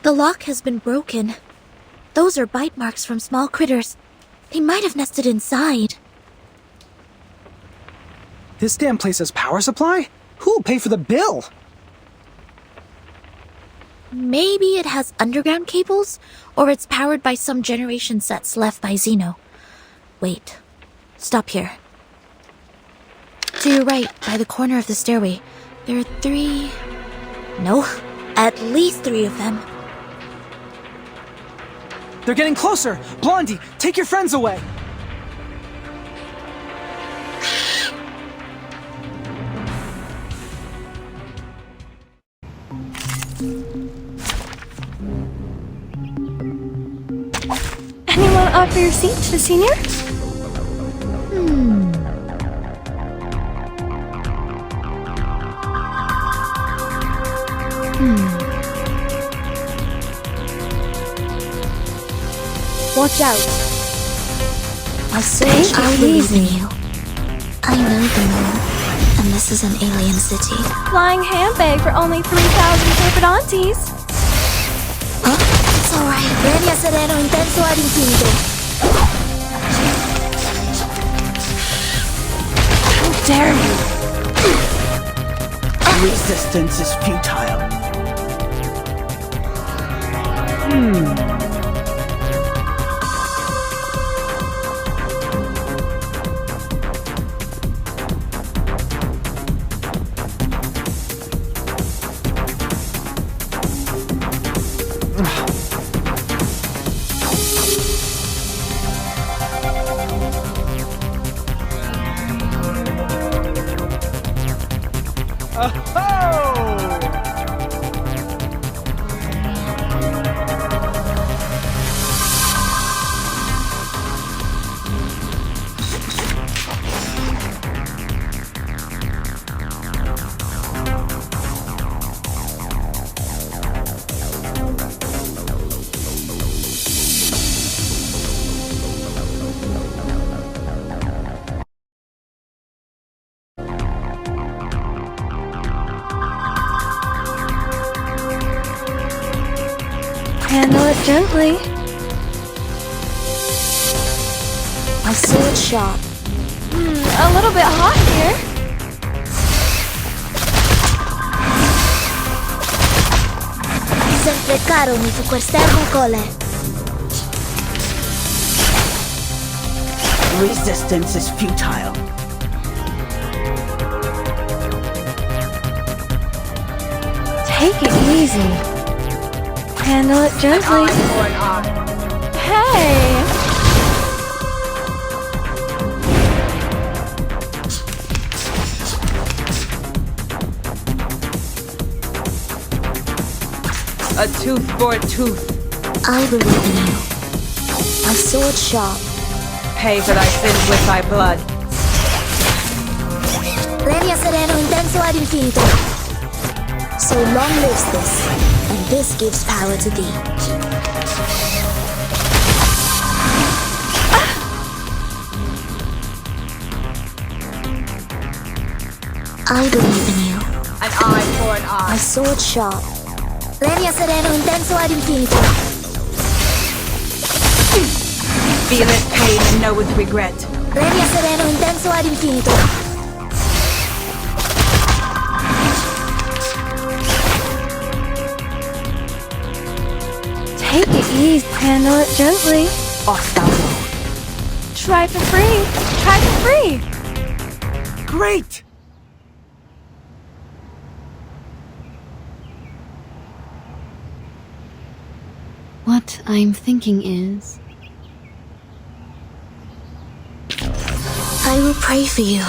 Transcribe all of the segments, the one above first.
The lock has been broken. Those are bite marks from small critters. They might have nested inside. This damn place has power supply? Who'll pay for the bill? Maybe it has underground cables, or it's powered by some generation sets left by Xeno. Wait. Stop here. To your right, by the corner of the stairway, there are 3... No, at least 3 of them. They're getting closer! Blondie, take your friends away! Anyone offer your seat to the senior? Watch out. A surge of believe in you. I know the moon, and this is an alien city. Flying handbag for only 3,000 Serpedontes. Huh? It's alright. Renia Sereno Intenso ad infinito. How dare you! Resistance is futile. Handle it gently. A sword shot. A little bit hot here. Sempre caro mi fu quest'ermo cole. Resistance is futile. Take it easy. Handle it gently. Hey! A tooth for a tooth. I believe in you. A sword sharp. Pay for thy sins with thy blood. Renia Sereno Intenso ad infinito. So long lives this, and this gives power to thee. I believe in you. An eye for an eye. A sword sharp. Renia Sereno Intenso ad infinito. Feeleth pain and knoweth regret. Renia Sereno Intenso ad infinito. Take it easy. Handle it gently. Ostalo. Try for free. Try for free. Great! What I'm thinking is... I will pray for you.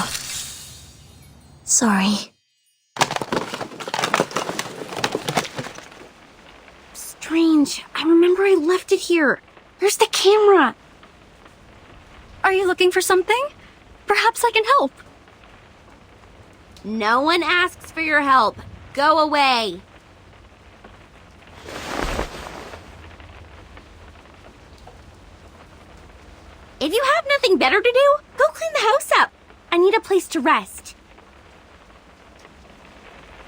Sorry. Strange. I remember I left it here. Where's the camera? Are you looking for something? Perhaps I can help. No one asks for your help. Go away. If you have nothing better to do, go clean the house up. I need a place to rest.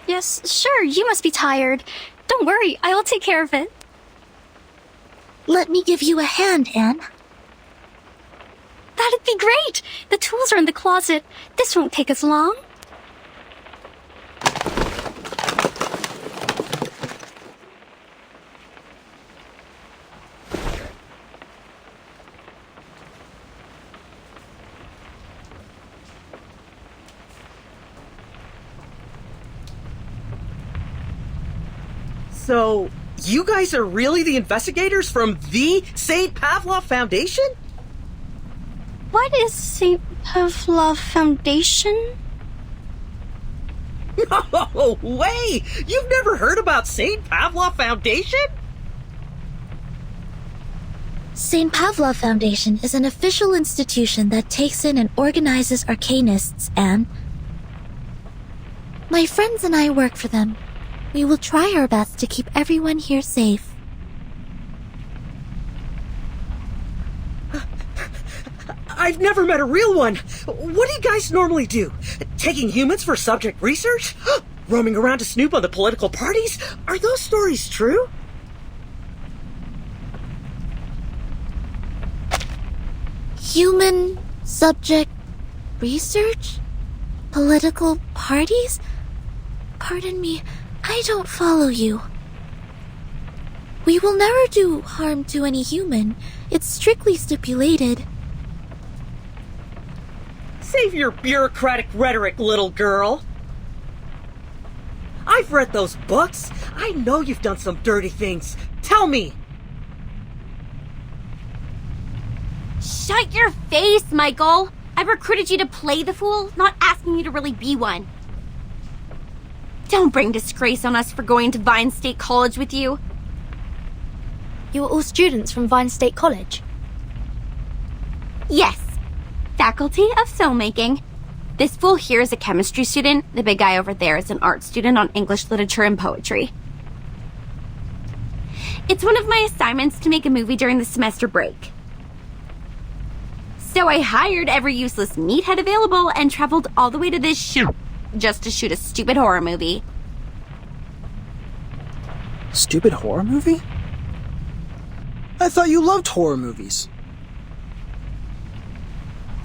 Yes, sure, you must be tired. Don't worry, I will take care of it. Let me give you a hand, Anne. That'd be great. The tools are in the closet. This won't take us long. So, you guys are really the investigators from the St. Pavlov Foundation? What is St. Pavlov Foundation? No way! You've never heard about St. Pavlov Foundation? St. Pavlov Foundation is an official institution that takes in and organizes arcanists, Anne. My friends and I work for them. We will try our best to keep everyone here safe. I've never met a real one. What do you guys normally do? Taking humans for subject research? Roaming around to snoop on the political parties? Are those stories true? Human subject research? Political parties? Pardon me, I don't follow you. We will never do harm to any human. It's strictly stipulated. Save your bureaucratic rhetoric, little girl. I've read those books. I know you've done some dirty things. Tell me. Shut your face, Michael! I recruited you to play the fool, not asking you to really be one. Don't bring disgrace on us for going to Vine State College with you. You were all students from Vine State College? Yes. Faculty of Filmmaking. This fool here is a chemistry student. The big guy over there is an art student on English literature and poetry. It's one of my assignments to make a movie during the semester break. So I hired every useless meathead available and traveled all the way to this shoot just to shoot a stupid horror movie. Stupid horror movie? I thought you loved horror movies.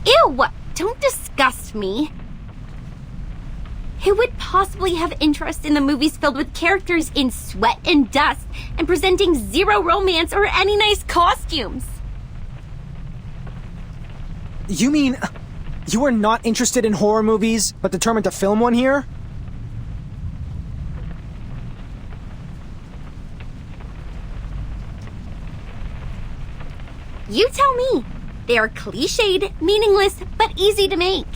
Ew! Don't disgust me. Who would possibly have interest in the movies filled with characters in sweat and dust and presenting zero romance or any nice costumes? You mean you are not interested in horror movies, but determined to film one here? You tell me. They are cliched, meaningless, but easy to make.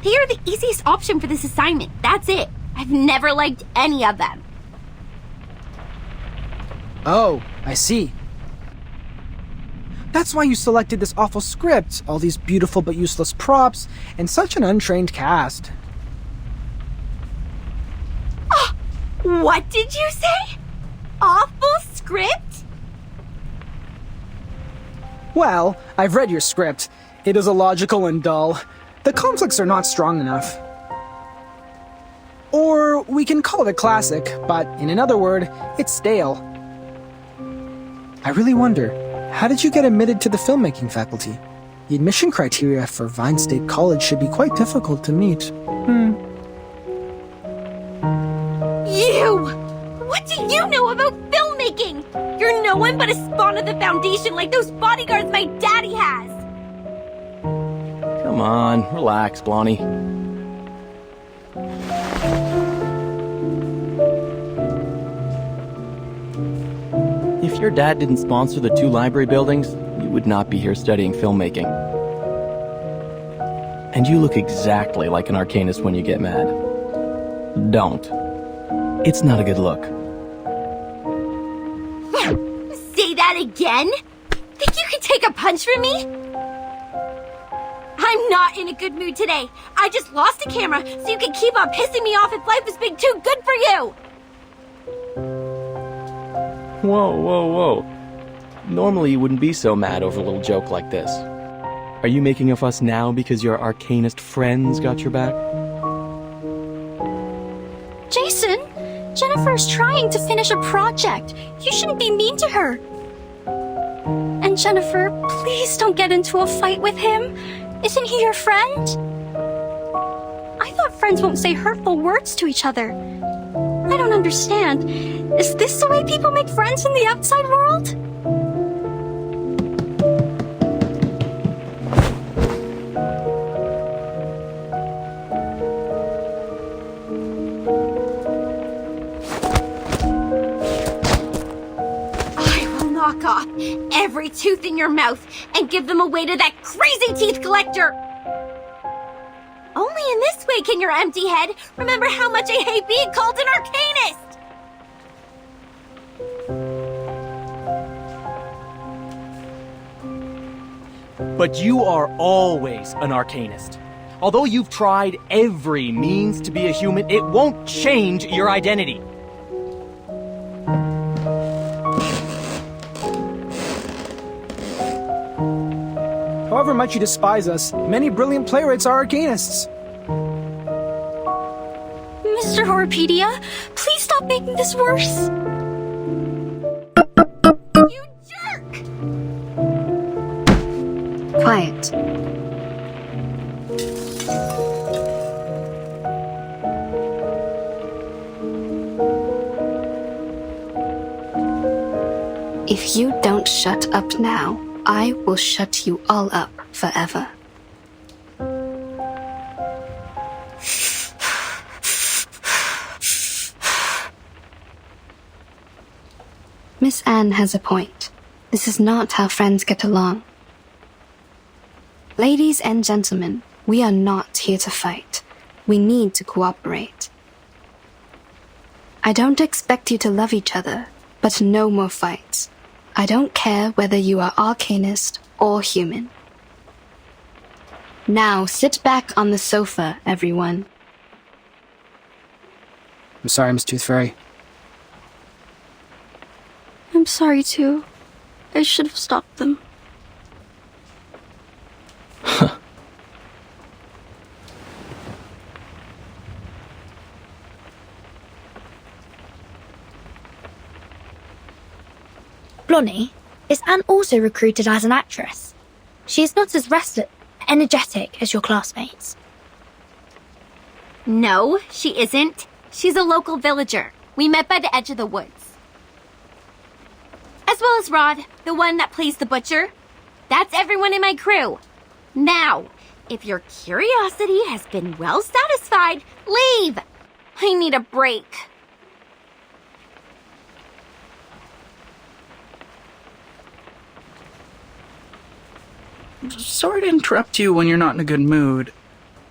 They are the easiest option for this assignment. That's it. I've never liked any of them. Oh, I see. That's why you selected this awful script, all these beautiful but useless props, and such an untrained cast. Oh, what did you say? Awful script? Well, I've read your script. It is illogical and dull. The conflicts are not strong enough. Or we can call it a classic, but in another word, it's stale. I really wonder, how did you get admitted to the filmmaking faculty? The admission criteria for Vine State College should be quite difficult to meet. You! What do you know about filmmaking? You're no one but a spawn of the Foundation like those bodyguards my daddy has! Come on, relax, Blondie. If your dad didn't sponsor the 2 library buildings, you would not be here studying filmmaking. And you look exactly like an arcanist when you get mad. Don't. It's not a good look. Say that again? Think you can take a punch from me? I'm not in a good mood today. I just lost a camera, so you can keep on pissing me off if life is being too good for you! Whoa, whoa, whoa. Normally you wouldn't be so mad over a little joke like this. Are you making a fuss now because your arcanist friends got your back? Jason, Jennifer's trying to finish a project. You shouldn't be mean to her. And Jennifer, please don't get into a fight with him. Isn't he your friend? I thought friends won't say hurtful words to each other. I don't understand. Is this the way people make friends in the outside world? Knock off every tooth in your mouth and give them away to that crazy teeth collector. Only in this way can your empty head remember how much I hate being called an arcanist. But you are always an arcanist. Although you've tried every means to be a human, it won't change your identity. However much you despise us, many brilliant playwrights are arcanists. Mr. Horpedia, please stop making this worse. You jerk! Quiet. If you don't shut up now, I will shut you all up forever. Miss Anne has a point. This is not how friends get along. Ladies and gentlemen, we are not here to fight. We need to cooperate. I don't expect you to love each other, but no more fights. I don't care whether you are arcanist or human. Now sit back on the sofa, everyone. I'm sorry, Miss Tooth Fairy. I'm sorry too. I should have stopped them. Blonnie, is Anne also recruited as an actress? She is not as energetic as your classmates. No, she isn't. She's a local villager. We met by the edge of the woods. As well as Rod, the one that plays the butcher. That's everyone in my crew. Now, if your curiosity has been well satisfied, leave! I need a break. Sorry to interrupt you when you're not in a good mood.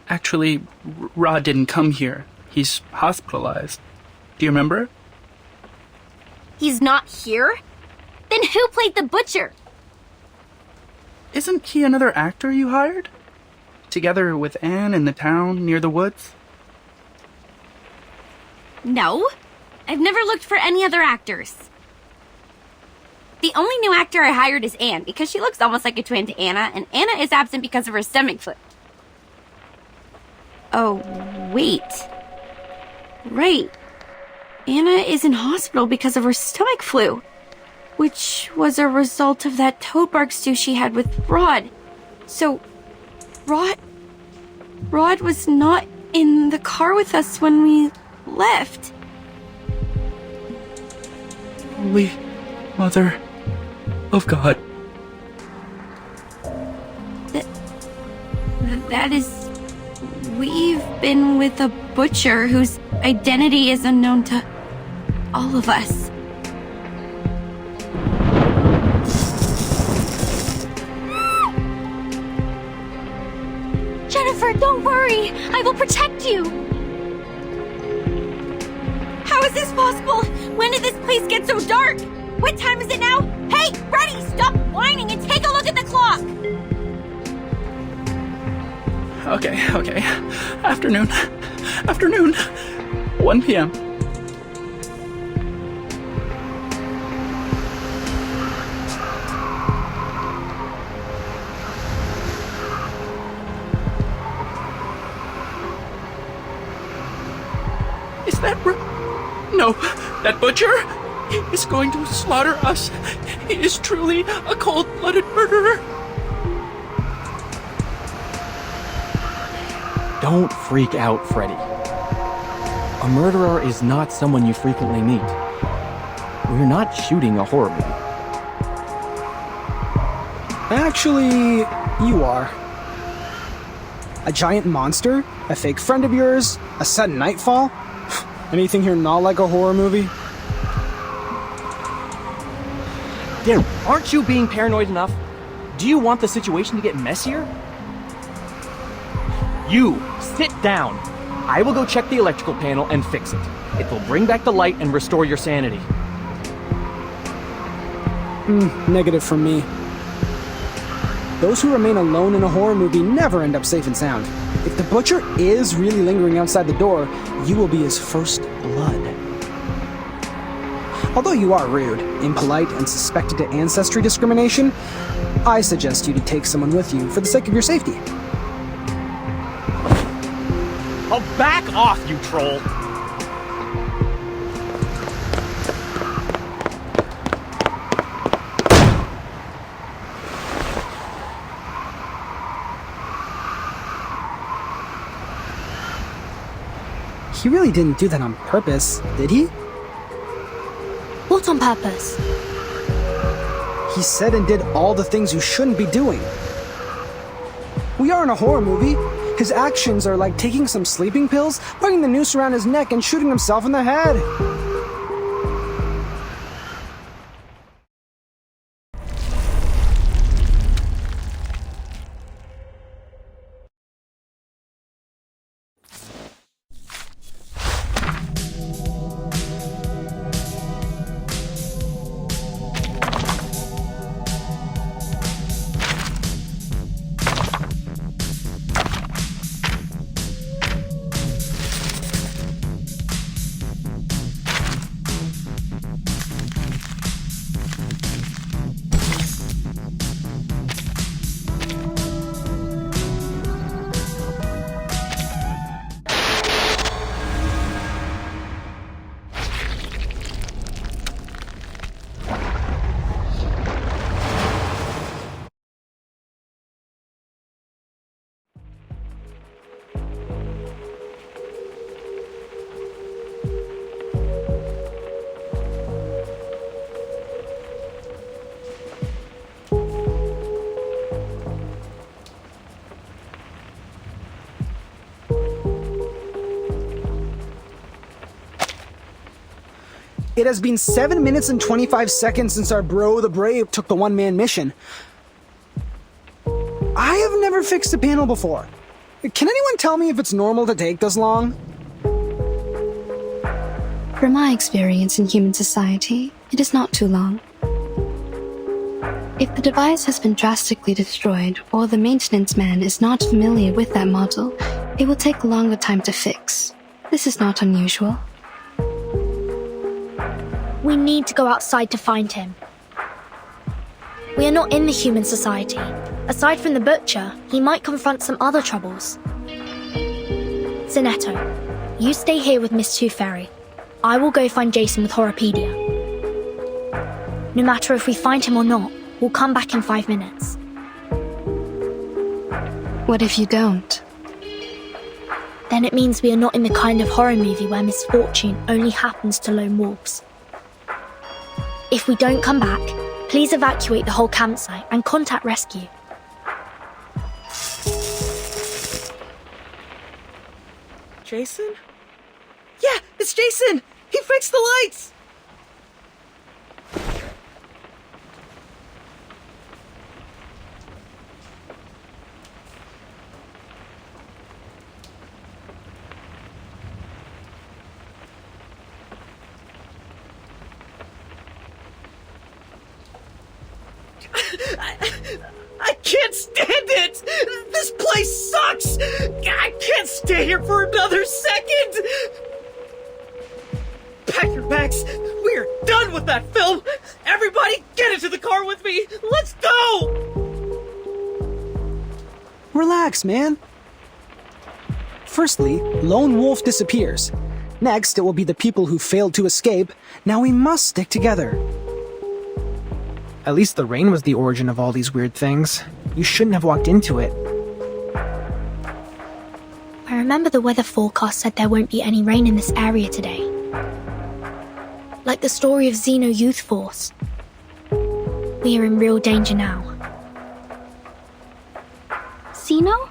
Actually, Rod didn't come here. He's hospitalized. Do you remember? He's not here? Then who played the butcher? Isn't he another actor you hired? Together with Anne in the town near the woods? No. I've never looked for any other actors. The only new actor I hired is Anne, because she looks almost like a twin to Anna, and Anna is absent because of her stomach flu. Oh, wait. Right. Anna is in hospital because of her stomach flu, which was a result of that toad bark stew she had with Rod. So, Rod was not in the car with us when we left. Holy Mother of God. That is... We've been with a butcher whose identity is unknown to all of us. Jennifer, don't worry. I will protect you. How is this possible? When did this place get so dark? What time is it now? Hey, Reddy, stop whining and take a look at the clock! Okay. Afternoon. 1 p.m. Is that No, that butcher is going to slaughter us. He is truly a cold-blooded murderer. Don't freak out, Freddy. A murderer is not someone you frequently meet. We're not shooting a horror movie. Actually, you are. A giant monster? A fake friend of yours? A sudden nightfall? Anything here not like a horror movie? Darren, aren't you being paranoid enough? Do you want the situation to get messier? You, sit down. I will go check the electrical panel and fix it. It will bring back the light and restore your sanity. Negative from me. Those who remain alone in a horror movie never end up safe and sound. If the butcher is really lingering outside the door, you will be his first blood. Although you are rude, impolite, and suspected of ancestry discrimination, I suggest you to take someone with you for the sake of your safety. Oh, back off, you troll! He really didn't do that on purpose, did he? What on purpose? He said and did all the things you shouldn't be doing. We are in a horror movie. His actions are like taking some sleeping pills, putting the noose around his neck, and shooting himself in the head. It has been 7 minutes and 25 seconds since our bro, the Brave, took the one-man mission. I have never fixed a panel before. Can anyone tell me if it's normal to take this long? From my experience in human society, it is not too long. If the device has been drastically destroyed or the maintenance man is not familiar with that model, it will take a longer time to fix. This is not unusual. We need to go outside to find him. We are not in the human society. Aside from the butcher, he might confront some other troubles. Zenetto, you stay here with Miss Tooth Fairy. I will go find Jason with Horrorpedia. No matter if we find him or not, we'll come back in 5 minutes. What if you don't? Then it means we are not in the kind of horror movie where misfortune only happens to lone wolves. If we don't come back, please evacuate the whole campsite and contact rescue. Jason? Yeah, it's Jason! He fixed the lights! I can't stand it! This place sucks! I can't stay here for another second! Pack your bags! We're done with that film! Everybody get into the car with me! Let's go! Relax, man. Firstly, Lone Wolf disappears. Next, it will be the people who failed to escape. Now we must stick together. At least the rain was the origin of all these weird things. You shouldn't have walked into it. I remember the weather forecast said there won't be any rain in this area today. Like the story of Xeno Youth Force. We are in real danger now. Xeno?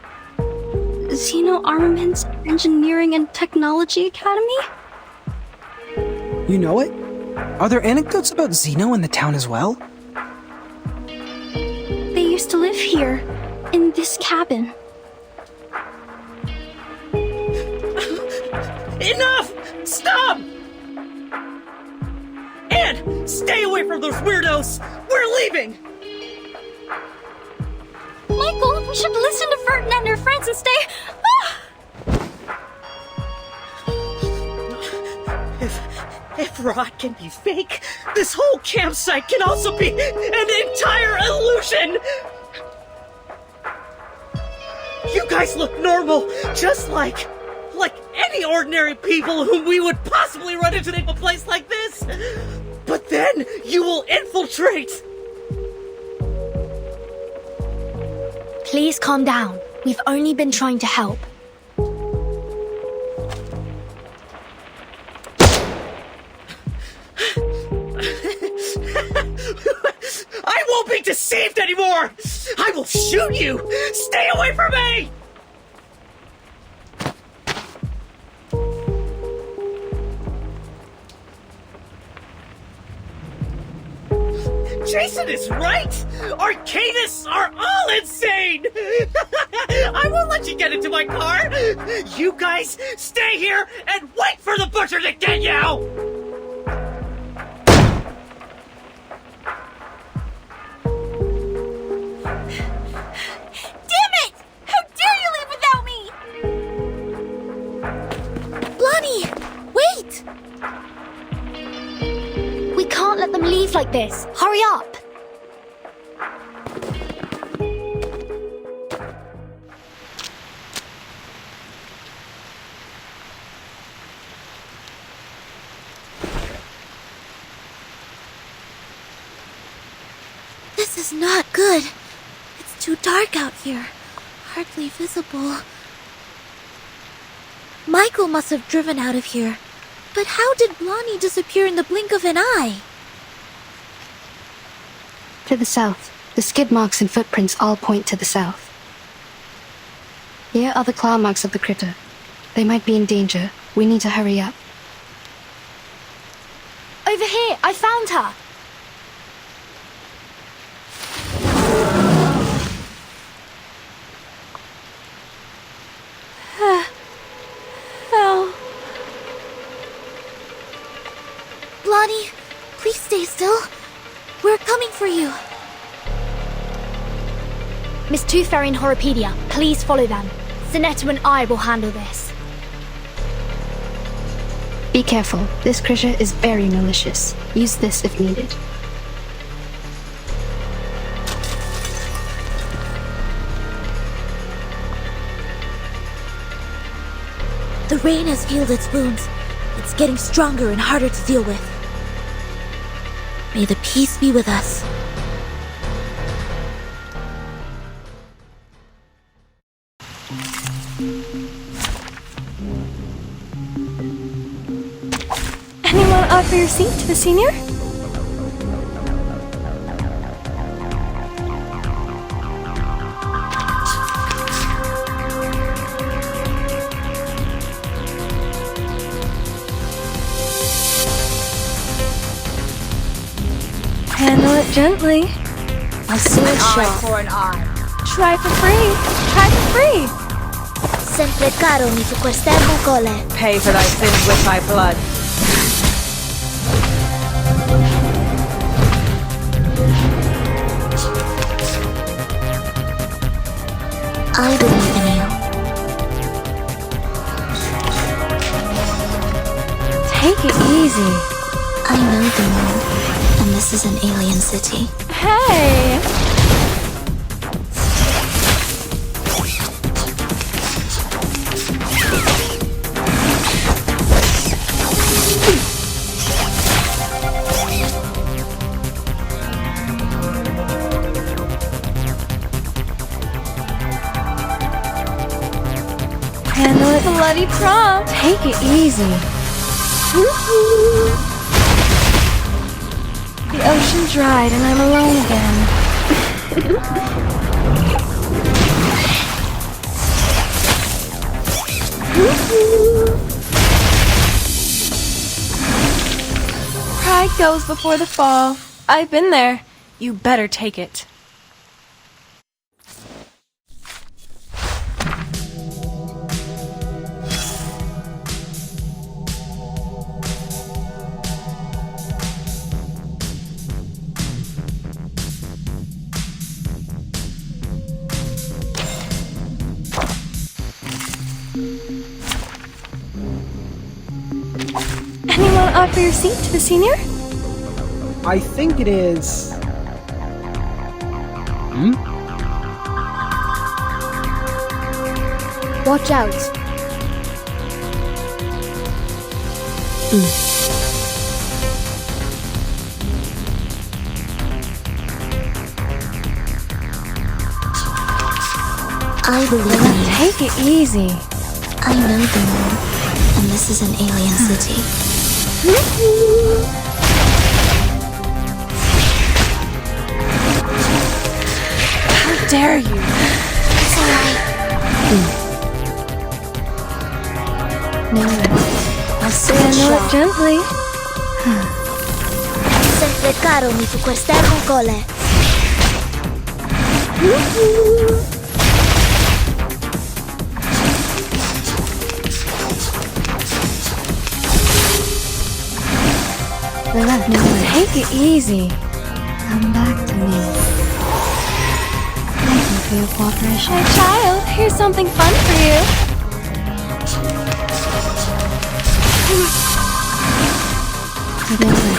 Xeno Armaments Engineering and Technology Academy? You know it? Are there anecdotes about Xeno in the town as well? They used to live here, in this cabin. Enough! Stop! Anne, stay away from those weirdos! We're leaving! Michael, we should listen to Ferdinand and her friends and stay... If Rod can be fake, this whole campsite can also be an entire illusion! You guys look normal, just like any ordinary people whom we would possibly run into in a place like this. But then you will infiltrate. Please calm down. We've only been trying to help. I won't be deceived anymore! I will shoot you! Stay away from me! Jason is right! Arcadists are all insane! I won't let you get into my car! You guys stay here and wait for the butcher to get you! Damn it! How dare you leave without me! Blondie! Wait! We can't let them leave like this. Hurry up! This is not good. It's too dark out here. Hardly visible. Michael must have driven out of here. But how did Blondie disappear in the blink of an eye? To the south. The skid marks and footprints all point to the south. Here are the claw marks of the critter. They might be in danger. We need to hurry up. Over here! I found her! Oh. Blondie, please stay still. We're coming for you. Miss Tooth Fairy and Horopedia, please follow them. Zenetta and I will handle this. Be careful. This critter is very malicious. Use this if needed. The rain has healed its wounds. It's getting stronger and harder to deal with. May the peace be with us. Anyone offer your seat to the senior? Handle it gently. I'll see you short. For an eye. Try for free. Try for free. Sempre caro mi tu quest'ermo cole. Pay for thy sins with thy blood. I believe in you. Take it easy. I know the moon, and this is an alien city. Hey! handle it. Bloody prom. Take it easy. The ocean dried and I'm alone again. Pride goes before the fall. I've been there. You better take it. Anyone offer your seat to the senior? I think it is. Watch out. I believe in you. Take it easy. I know the moon, and this is an alien city. How dare you? It's alright. No. I'll handle it gently. Sempre caro mi fu quest'ermo cole. Relax. No, take it easy. Come back to me. Thank you for your cooperation. My child, here's something fun for you.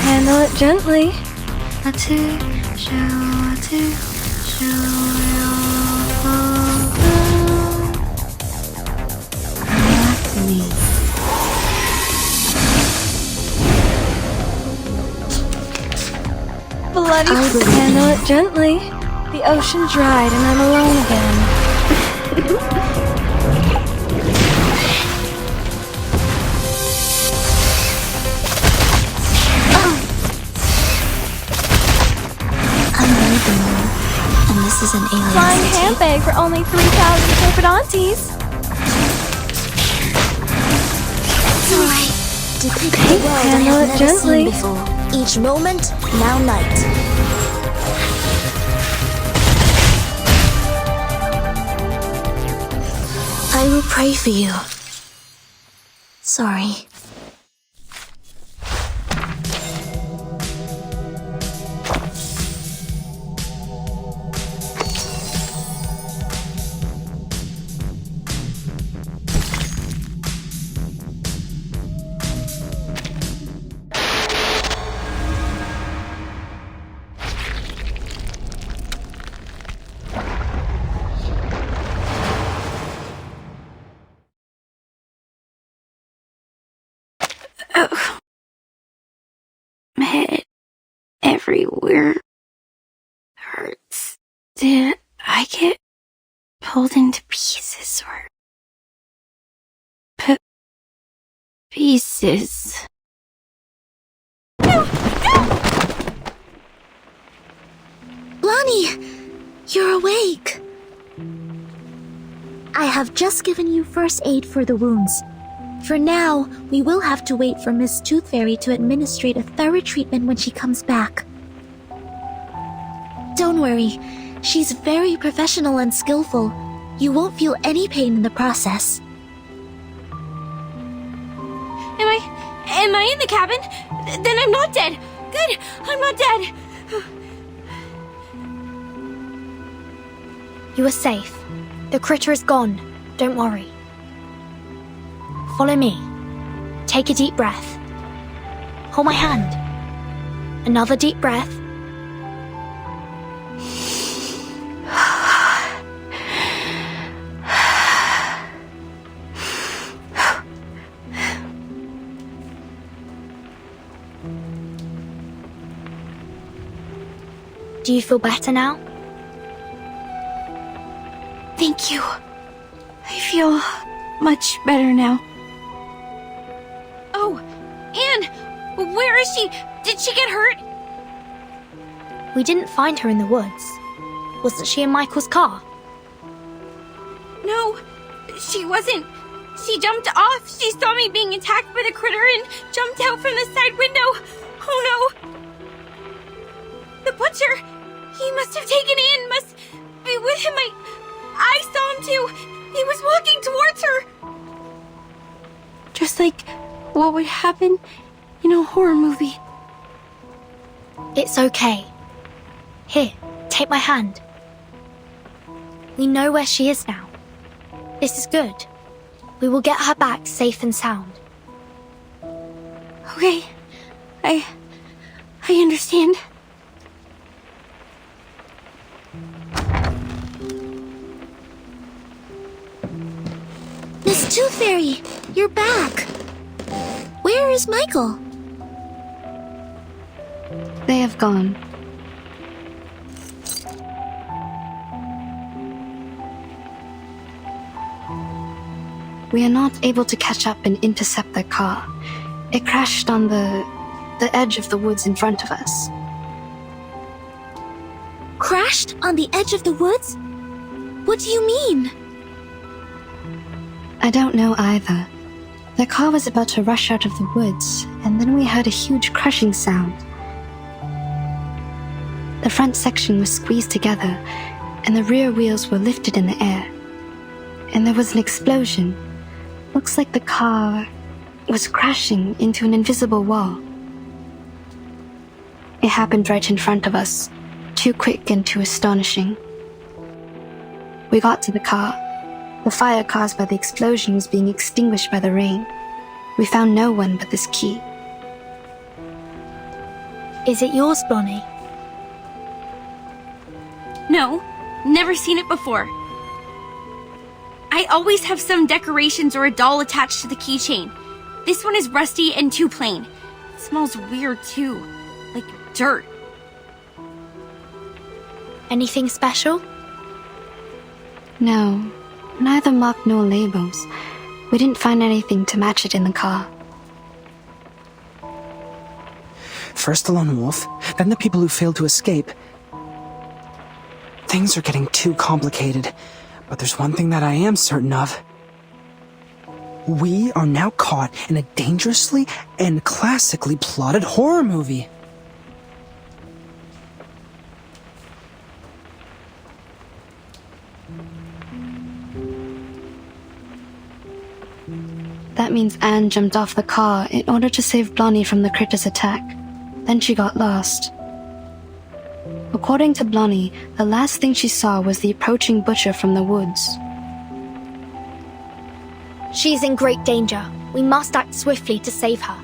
Handle it gently. Come back to me. Bloody. Handle it gently. The ocean dried and I'm alone again. I know the moon, and this is an alien Flying city. handbag for only 3,000 Serpentines. It's alright. Depict the world I handle have it never gently. seen before. Each moment, now night. I will pray for you. Sorry. My head everywhere hurts. Did I get pulled into pieces or pieces? Lonnie, you're awake. I have just given you first aid for the wounds. For now, we will have to wait for Miss Tooth Fairy to administrate a thorough treatment when she comes back. Don't worry, she's very professional and skillful. You won't feel any pain in the process. Am I in the cabin? Then I'm not dead. Good, I'm not dead. You are safe. The critter is gone. Don't worry. Follow me. Take a deep breath. Hold my hand. Another deep breath. Do you feel better now? Thank you. I feel much better now. Oh, Anne! Where is she? Did she get hurt? We didn't find her in the woods. Wasn't she in Michael's car? No, she wasn't. She jumped off. She saw me being attacked by the critter and jumped out from the side window. Oh no! The butcher! He must have taken Anne, must be with him. I saw him too. He was walking towards her. Just like what would happen in a horror movie. It's okay. Here, take my hand. We know where she is now. This is good. We will get her back safe and sound. Okay. I understand. Miss Tooth Fairy, you're back. Where is Michael? They have gone. We are not able to catch up and intercept their car. It crashed on the edge of the woods in front of us. Crashed on the edge of the woods? What do you mean? I don't know either. The car was about to rush out of the woods, and then we heard a huge crashing sound. The front section was squeezed together, and the rear wheels were lifted in the air. And there was an explosion. Looks like the car was crashing into an invisible wall. It happened right in front of us, too quick and too astonishing. We got to the car. The fire caused by the explosion was being extinguished by the rain. We found no one but this key. Is it yours, Blonnie? No, never seen it before. I always have some decorations or a doll attached to the keychain. This one is rusty and too plain. It smells weird too, like dirt. Anything special? No, neither mark nor labels. We didn't find anything to match it in the car. First the lone wolf, then the people who failed to escape. Things are getting too complicated, but there's one thing that I am certain of. We are now caught in a dangerously and classically plotted horror movie. That means Anne jumped off the car in order to save Blonnie from the critter's attack. Then she got lost. According to Blonnie, the last thing she saw was the approaching butcher from the woods. She's in great danger. We must act swiftly to save her.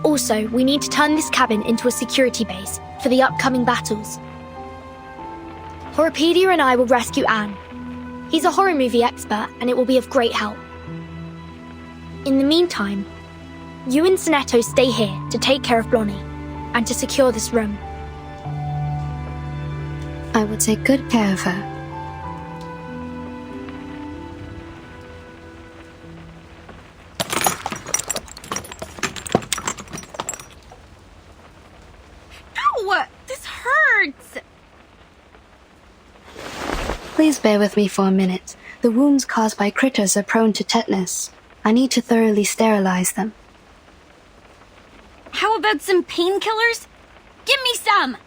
Also, we need to turn this cabin into a security base for the upcoming battles. Horropedia and I will rescue Anne. He's a horror movie expert, and it will be of great help. In the meantime, you and Sonetto stay here to take care of Blonnie and to secure this room. I will take good care of her. Ow! This hurts! Please bear with me for a minute. The wounds caused by critters are prone to tetanus. I need to thoroughly sterilize them. How about some painkillers? Give me some!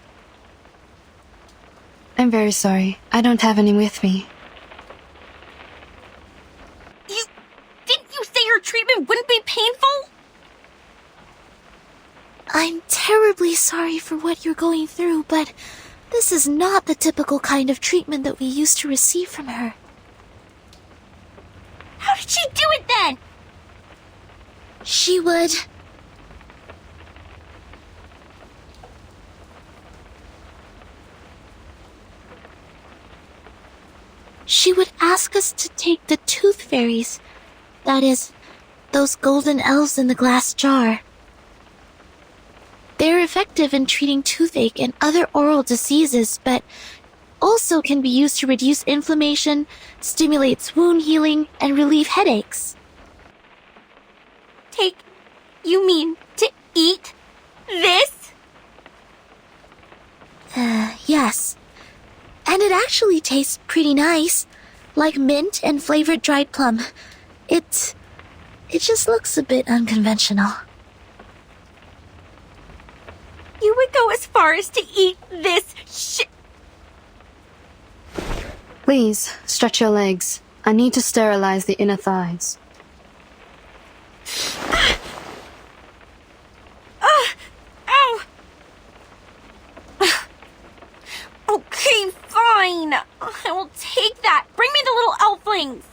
I'm very sorry. I don't have any with me. Didn't you say her treatment wouldn't be painful? I'm terribly sorry for what you're going through, but this is not the typical kind of treatment that we used to receive from her. How did she do it then? She would... She would ask us to take the tooth fairies. That is, those golden elves in the glass jar. They're effective in treating toothache and other oral diseases, but also can be used to reduce inflammation, stimulates wound healing, and relieve headaches. You mean to eat this? Yes. And it actually tastes pretty nice, like mint and flavored dried plum. It just looks a bit unconventional. You would go as far as to eat this Please, stretch your legs. I need to sterilize the inner thighs. Ow! Okay, fine. I will take that. Bring me the little elflings.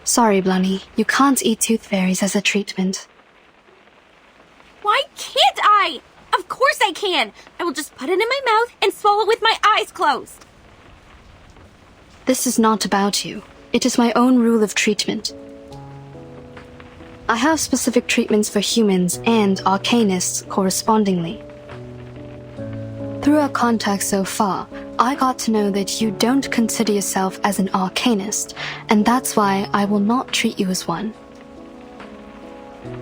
Sorry, Blunny, you can't eat tooth fairies as a treatment. Why can't I? Of course I can. I will just put it in my mouth and swallow with my eyes closed. This is not about you. It is my own rule of treatment. I have specific treatments for humans and arcanists correspondingly. Through our contact so far, I got to know that you don't consider yourself as an arcanist, and that's why I will not treat you as one.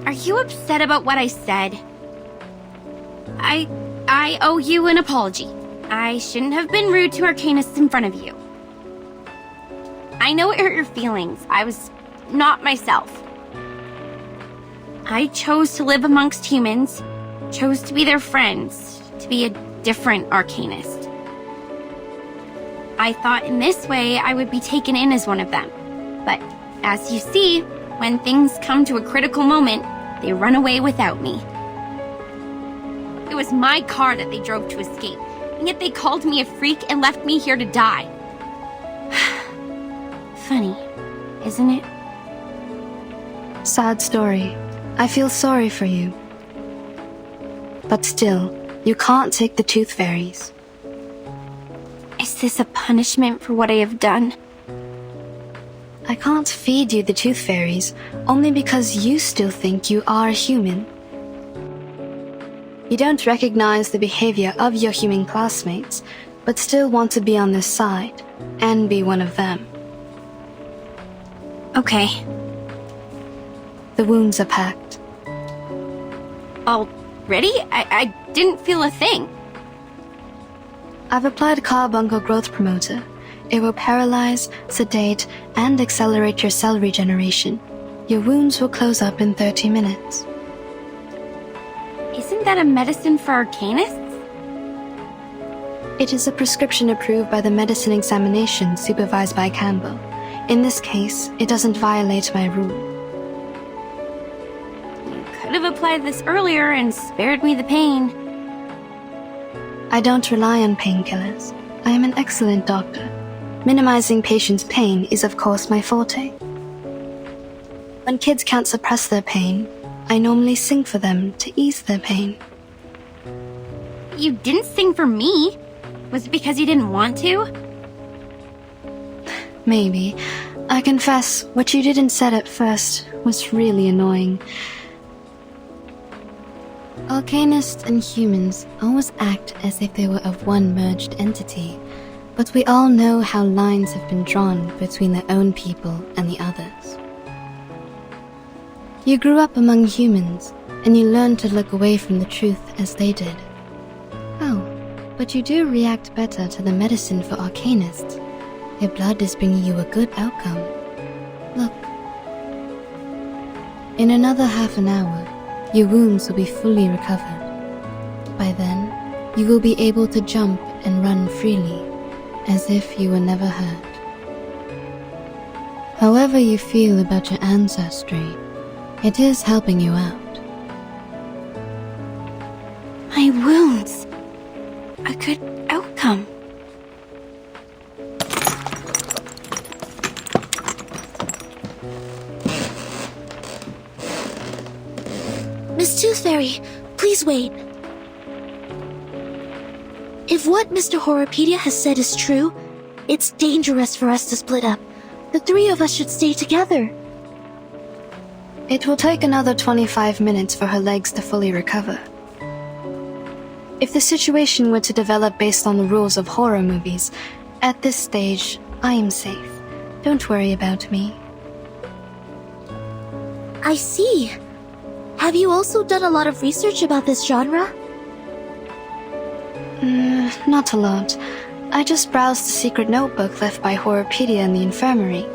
Are you upset about what I said? I owe you an apology. I shouldn't have been rude to arcanists in front of you. I know it hurt your feelings. I was not myself. I chose to live amongst humans, chose to be their friends, to be a different arcanist. I thought in this way I would be taken in as one of them. But as you see, when things come to a critical moment, they run away without me. It was my car that they drove to escape, and yet they called me a freak and left me here to die. Funny, isn't it? Sad story. I feel sorry for you. But still, you can't take the tooth fairies. Is this a punishment for what I have done? I can't feed you the tooth fairies only because you still think you are human. You don't recognize the behavior of your human classmates, but still want to be on their side and be one of them. Okay. The wounds are packed. Already? I didn't feel a thing. I've applied Carbuncle Growth Promoter. It will paralyze, sedate, and accelerate your cell regeneration. Your wounds will close up in 30 minutes. Isn't that a medicine for arcanists? It is a prescription approved by the medicine examination supervised by Campbell. In this case, it doesn't violate my rule. You could have applied this earlier and spared me the pain. I don't rely on painkillers. I am an excellent doctor. Minimizing patients' pain is of course my forte. When kids can't suppress their pain, I normally sing for them to ease their pain. You didn't sing for me. Was it because you didn't want to? Maybe. I confess, what you didn't say at first was really annoying. Arcanists and humans always act as if they were of one merged entity, but we all know how lines have been drawn between their own people and the others. You grew up among humans, and you learned to look away from the truth as they did. Oh, but you do react better to the medicine for arcanists. Your blood is bringing you a good outcome. Look. In another half an hour, your wounds will be fully recovered. By then, you will be able to jump and run freely, as if you were never hurt. However you feel about your ancestry, it is helping you out. My wounds. A good outcome. Miss Tooth Fairy, please wait. If what Mr. Horrorpedia has said is true, it's dangerous for us to split up. The three of us should stay together. It will take another 25 minutes for her legs to fully recover. If the situation were to develop based on the rules of horror movies, at this stage, I am safe. Don't worry about me. I see. Have you also done a lot of research about this genre? Not a lot. I just browsed the secret notebook left by Horrorpedia in the infirmary.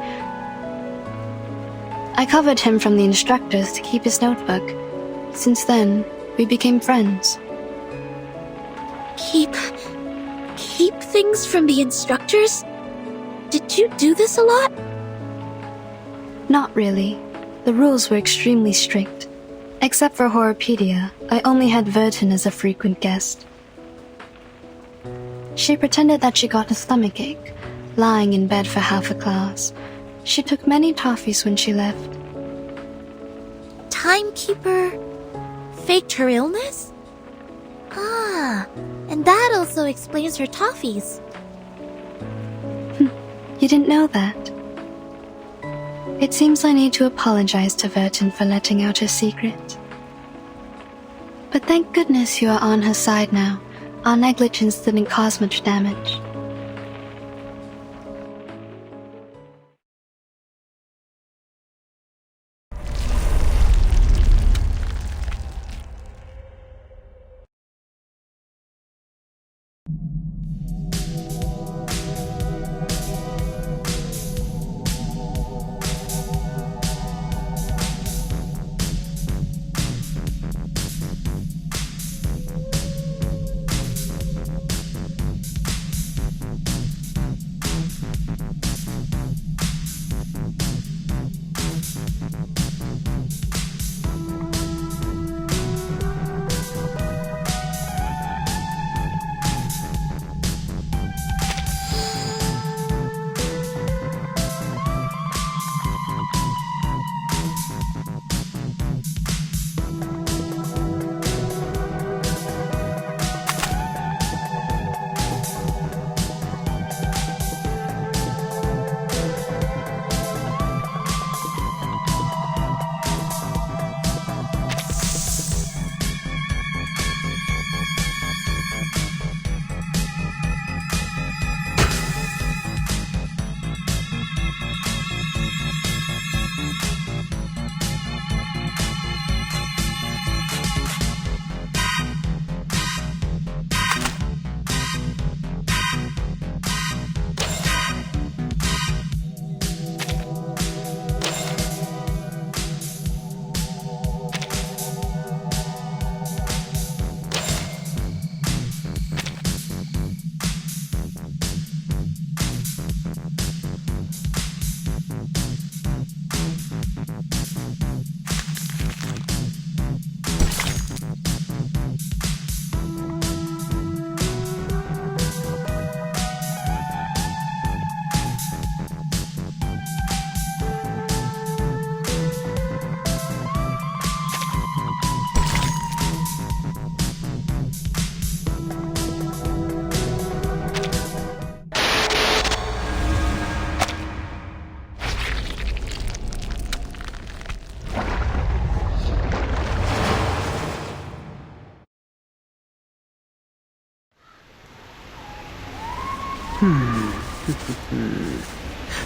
I covered him from the instructors to keep his notebook. Since then, we became friends. Keep things from the instructors? Did you do this a lot? Not really. The rules were extremely strict. Except for Horrorpedia, I only had Vertin as a frequent guest. She pretended that she got a stomachache, lying in bed for half a class. She took many toffees when she left. Timekeeper faked her illness? Ah, and that also explains her toffees. You didn't know that? It seems I need to apologize to Vertin for letting out her secret. But thank goodness you are on her side now. Our negligence didn't cause much damage.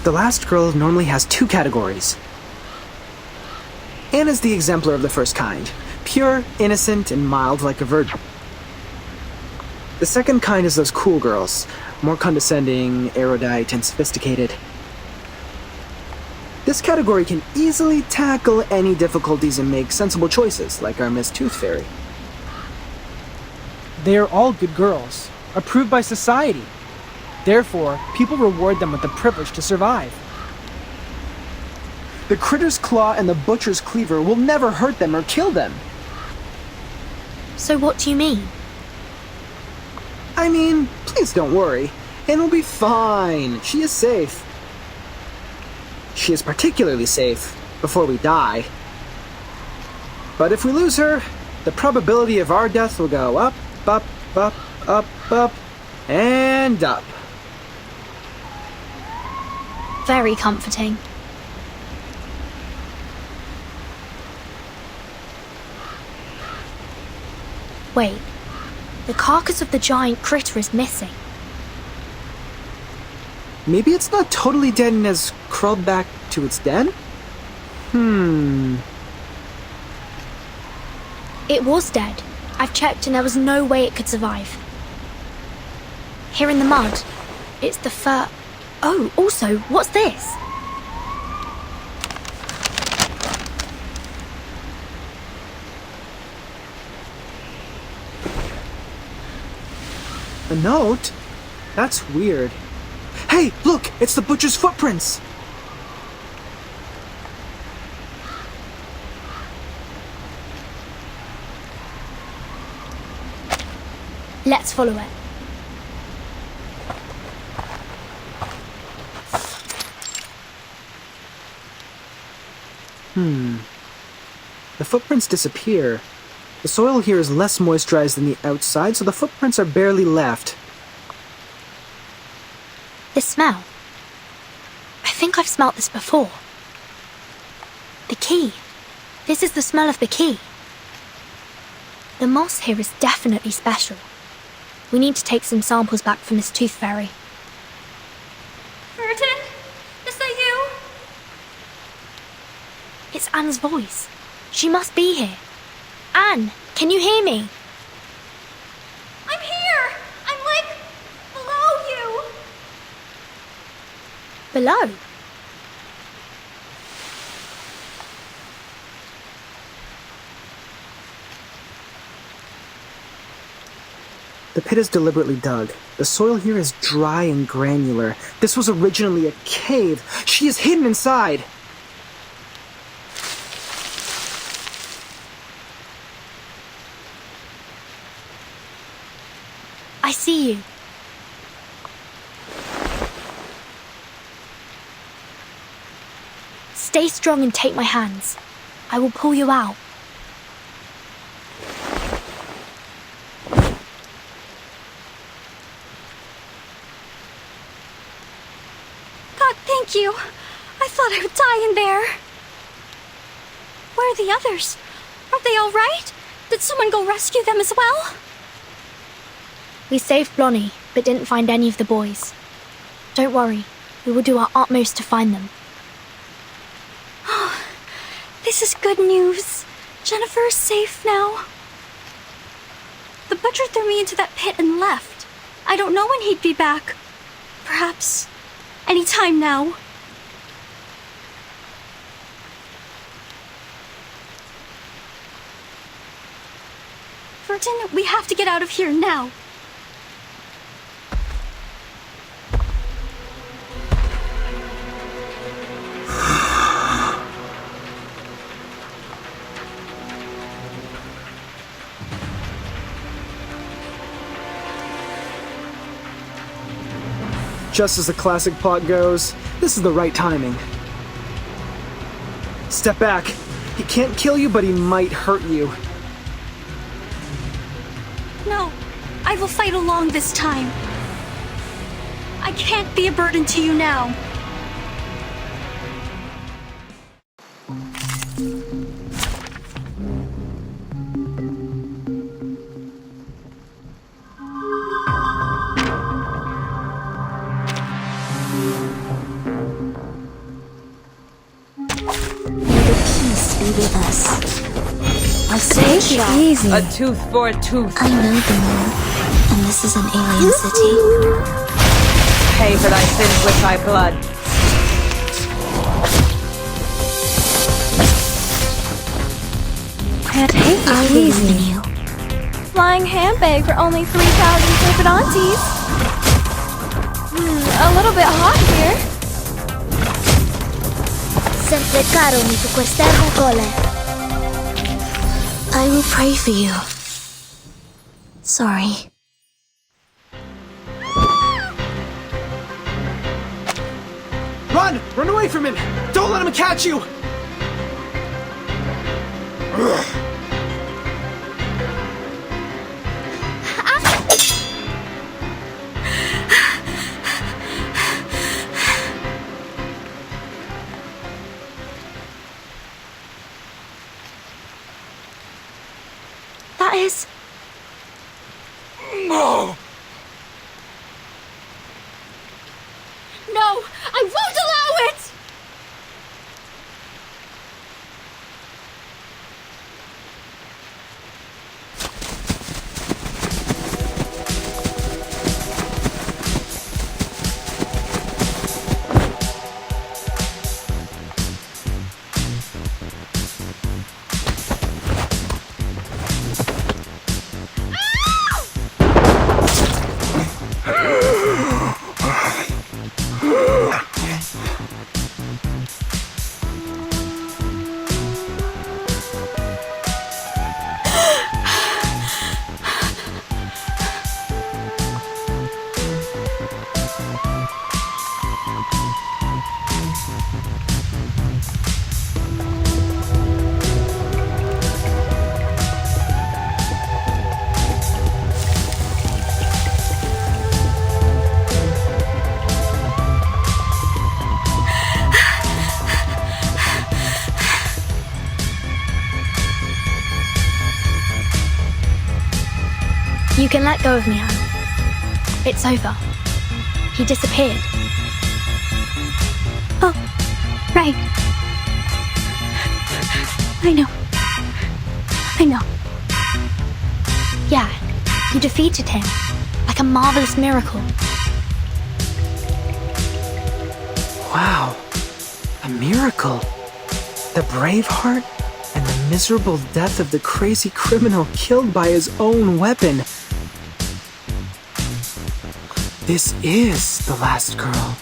The last girl normally has 2 categories. Anna's the exemplar of the first kind. Pure, innocent, and mild like a virgin. The second kind is those cool girls. More condescending, erudite, and sophisticated. This category can easily tackle any difficulties and make sensible choices, like our Miss Tooth Fairy. They are all good girls, approved by society. Therefore, people reward them with the privilege to survive. The Critter's Claw and the Butcher's Cleaver will never hurt them or kill them. So what do you mean? I mean, please don't worry. Anne will be fine. She is safe. She is particularly safe before we die. But if we lose her, the probability of our death will go up, up, up, up, up, and up. Very comforting. Wait, The carcass of the giant critter is missing. Maybe it's not totally dead and has crawled back to its den? It was dead. I've checked and there was no way it could survive. Here in the mud, it's the fur. Oh, also, what's this? A note? That's weird. Hey, look! It's the butcher's footprints! Let's follow it. The footprints disappear. The soil here is less moisturized than the outside, so the footprints are barely left. The smell. I think I've smelt this before. The key. This is the smell of the key. The moss here is definitely special. We need to take some samples back from this tooth fairy. Burton? Is that you? It's Anne's voice. She must be here. Anne, can you hear me? I'm here! I'm like below you! Below? The pit is deliberately dug. The soil here is dry and granular. This was originally a cave. She is hidden inside! I see you. Stay strong and take my hands. I will pull you out. God, thank you. I thought I would die in there. Where are the others? Are they all right? Did someone go rescue them as well? We saved Blonnie, but didn't find any of the boys. Don't worry, we will do our utmost to find them. Oh, this is good news. Jennifer is safe now. The butcher threw me into that pit and left. I don't know when he'd be back. Perhaps any time now. Burton, we have to get out of here now. Just as the classic plot goes, this is the right timing. Step back. He can't kill you, but he might hurt you. No, I will fight along this time. I can't be a burden to you now. With us. I'll say Take it easy. A tooth for a tooth. I know the moon, and this is an alien city. Pay for thy sins with thy blood. Take I it believe easy. in you. Flying handbag for only 3,000 Serpentantes. A little bit hot here. Sempre caro mi tu quest'ermo cole. I will pray for you. Sorry. Run! Run away from him! Don't let him catch you! That is... No, I won't allow it! You can let go of me, Anne. It's over. He disappeared. Oh, right. I know. Yeah, you defeated him. Like a marvelous miracle. Wow. A miracle. The Braveheart and the miserable death of the crazy criminal killed by his own weapon. This is the last girl.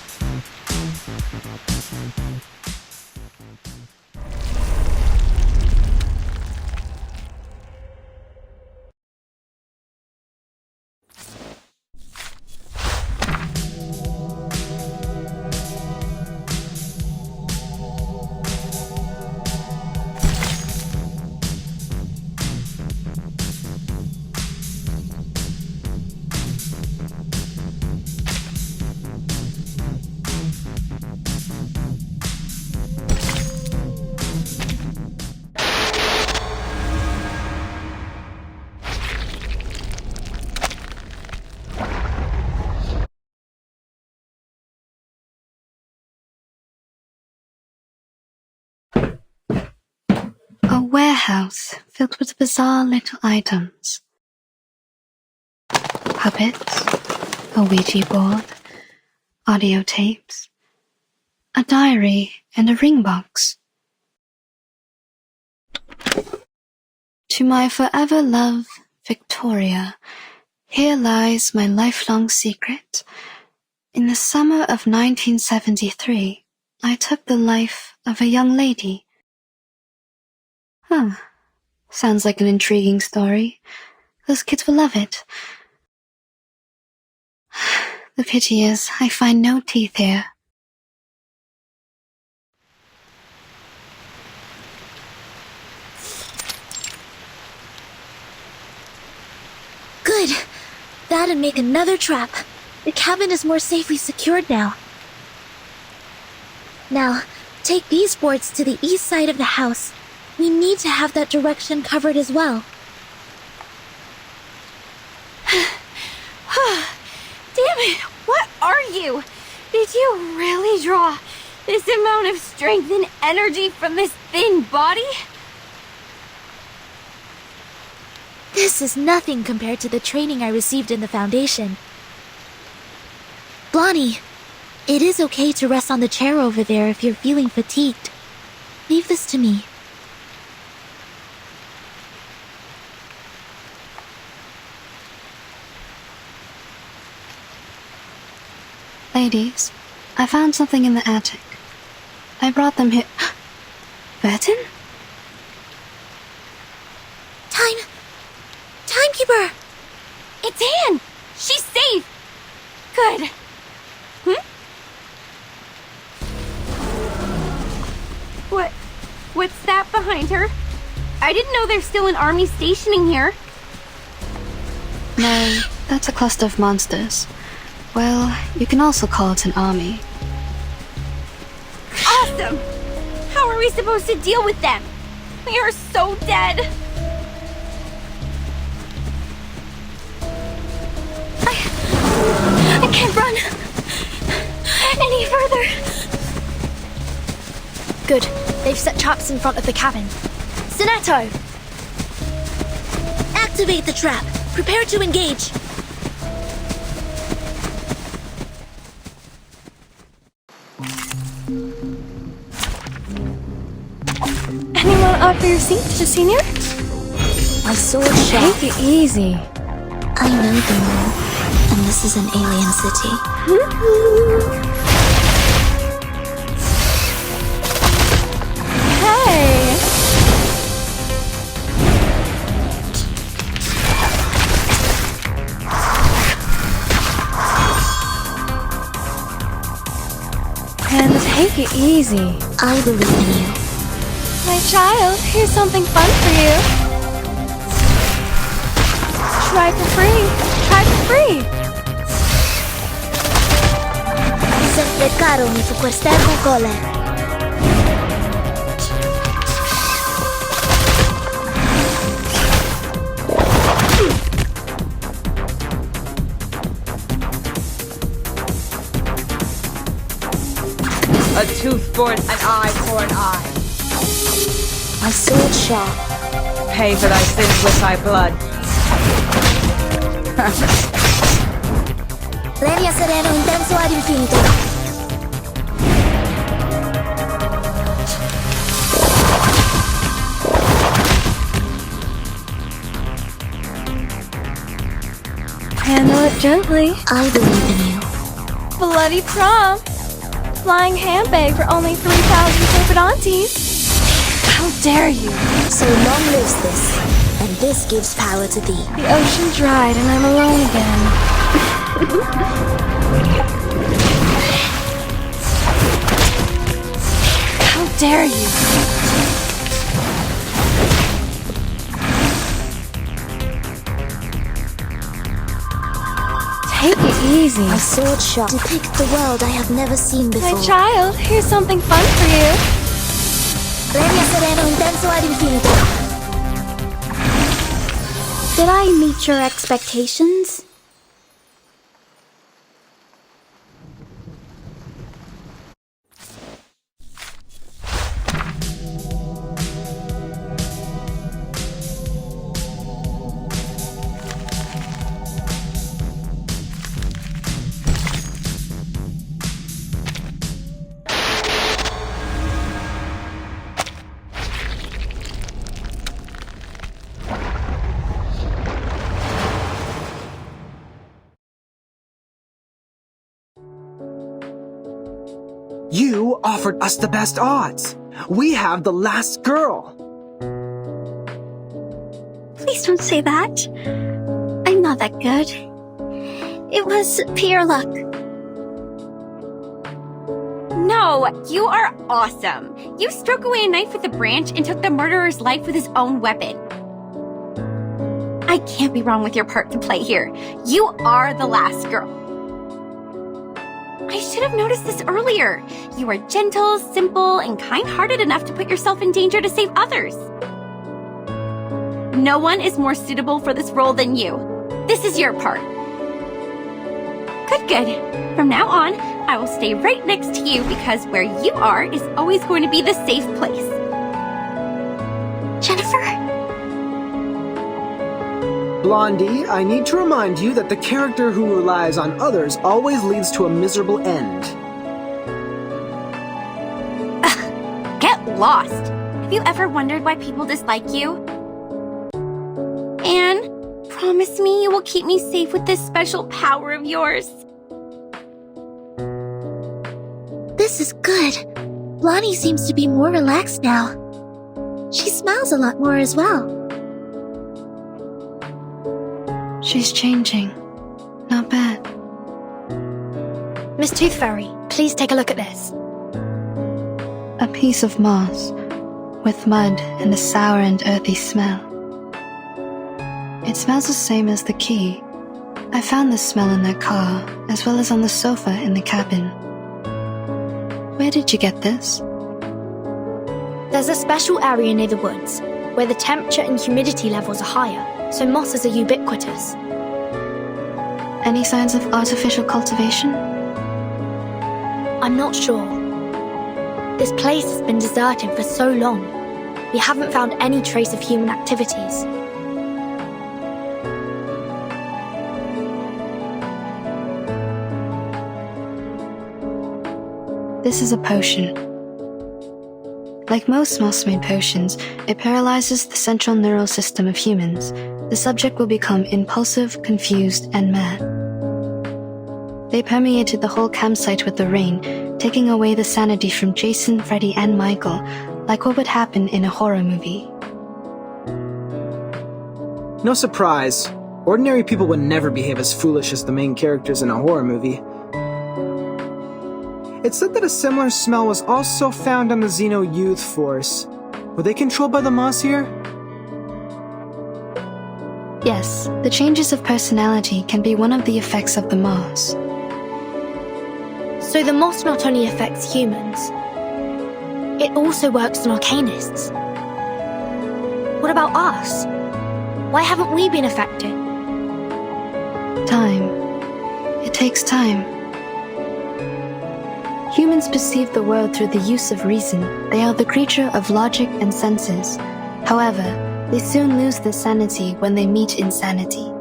A warehouse filled with bizarre little items. Puppets, a Ouija board, audio tapes, a diary, and a ring box. To my forever love, Victoria, here lies my lifelong secret. In the summer of 1973, I took the life of a young lady. Sounds like an intriguing story. Those kids will love it. The pity is, I find no teeth here. Good. That'd make another trap. The cabin is more safely secured now. Now, take these boards to the east side of the house. We need to have that direction covered as well. Damn it, what are you? Did you really draw this amount of strength and energy from this thin body? This is nothing compared to the training I received in the Foundation. Blondie, it is okay to rest on the chair over there if you're feeling fatigued. Leave this to me. Ladies, I found something in the attic. I brought them here. Burton? Timekeeper! It's Anne! She's safe! Good. What's that behind her? I didn't know there's still an army stationing here. No, that's a cluster of monsters. Well, you can also call it an army. Awesome! How are we supposed to deal with them? We are so dead! I can't run any further. Good. They've set traps in front of the cabin. Sonetto! Activate the trap. Prepare to engage. Anyone offer your seat to the senior? My sword shot. Take it easy. I know the moon, and this is an alien city. Hey! And take it easy. I believe in you. My child, here's something fun for you. Try for free. Try for free. Sempre caro mi fu quest'erbo cole. A tooth for an eye for an eye. My sword sharp. Pay for thy sins with thy blood. Legna sereno intenso ad infinito. Handle it gently. I believe in you. Bloody prom. Flying handbag for only 3,000 Serpentantes. How dare you? So long lives this, and this gives power to thee. The ocean dried and I'm alone again. How dare you? Take it easy. My sword shot depict the world I have never seen before. My child, here's something fun for you. Legna sereno intenso ad infinito. Did I meet your expectations? You offered us the best odds. We have the last girl. Please don't say that. I'm not that good. It was pure luck. No, you are awesome. You struck away a knife with a branch and took the murderer's life with his own weapon. I can't be wrong with your part to play here. You are the last girl. I should have noticed this earlier. You are gentle, simple, and kind-hearted enough to put yourself in danger to save others. No one is more suitable for this role than you. This is your part. Good. From now on, I will stay right next to you because where you are is always going to be the safe place. Jennifer? Blondie, I need to remind you that the character who relies on others always leads to a miserable end. Get lost. Have you ever wondered why people dislike you? Anne, promise me you will keep me safe with this special power of yours. This is good. Blondie seems to be more relaxed now. She smiles a lot more as well. She's changing. Not bad. Miss Tooth Fairy, please take a look at this. A piece of moss, with mud and a sour and earthy smell. It smells the same as the key. I found this smell in their car, as well as on the sofa in the cabin. Where did you get this? There's a special area near the woods, where the temperature and humidity levels are higher, so mosses are ubiquitous. Any signs of artificial cultivation? I'm not sure. This place has been deserted for so long. We haven't found any trace of human activities. This is a potion. Like most moss-made potions, it paralyzes the central neural system of humans. The subject will become impulsive, confused, and mad. They permeated the whole campsite with the rain, taking away the sanity from Jason, Freddy, and Michael, like what would happen in a horror movie. No surprise. Ordinary people would never behave as foolish as the main characters in a horror movie. It's said that a similar smell was also found on the Xeno Youth Force. Were they controlled by the Moss here? Yes, the changes of personality can be one of the effects of the Moss. So the moss not only affects humans, it also works on Arcanists. What about us? Why haven't we been affected? Time. It takes time. Humans perceive the world through the use of reason. They are the creature of logic and senses. However, they soon lose their sanity when they meet insanity.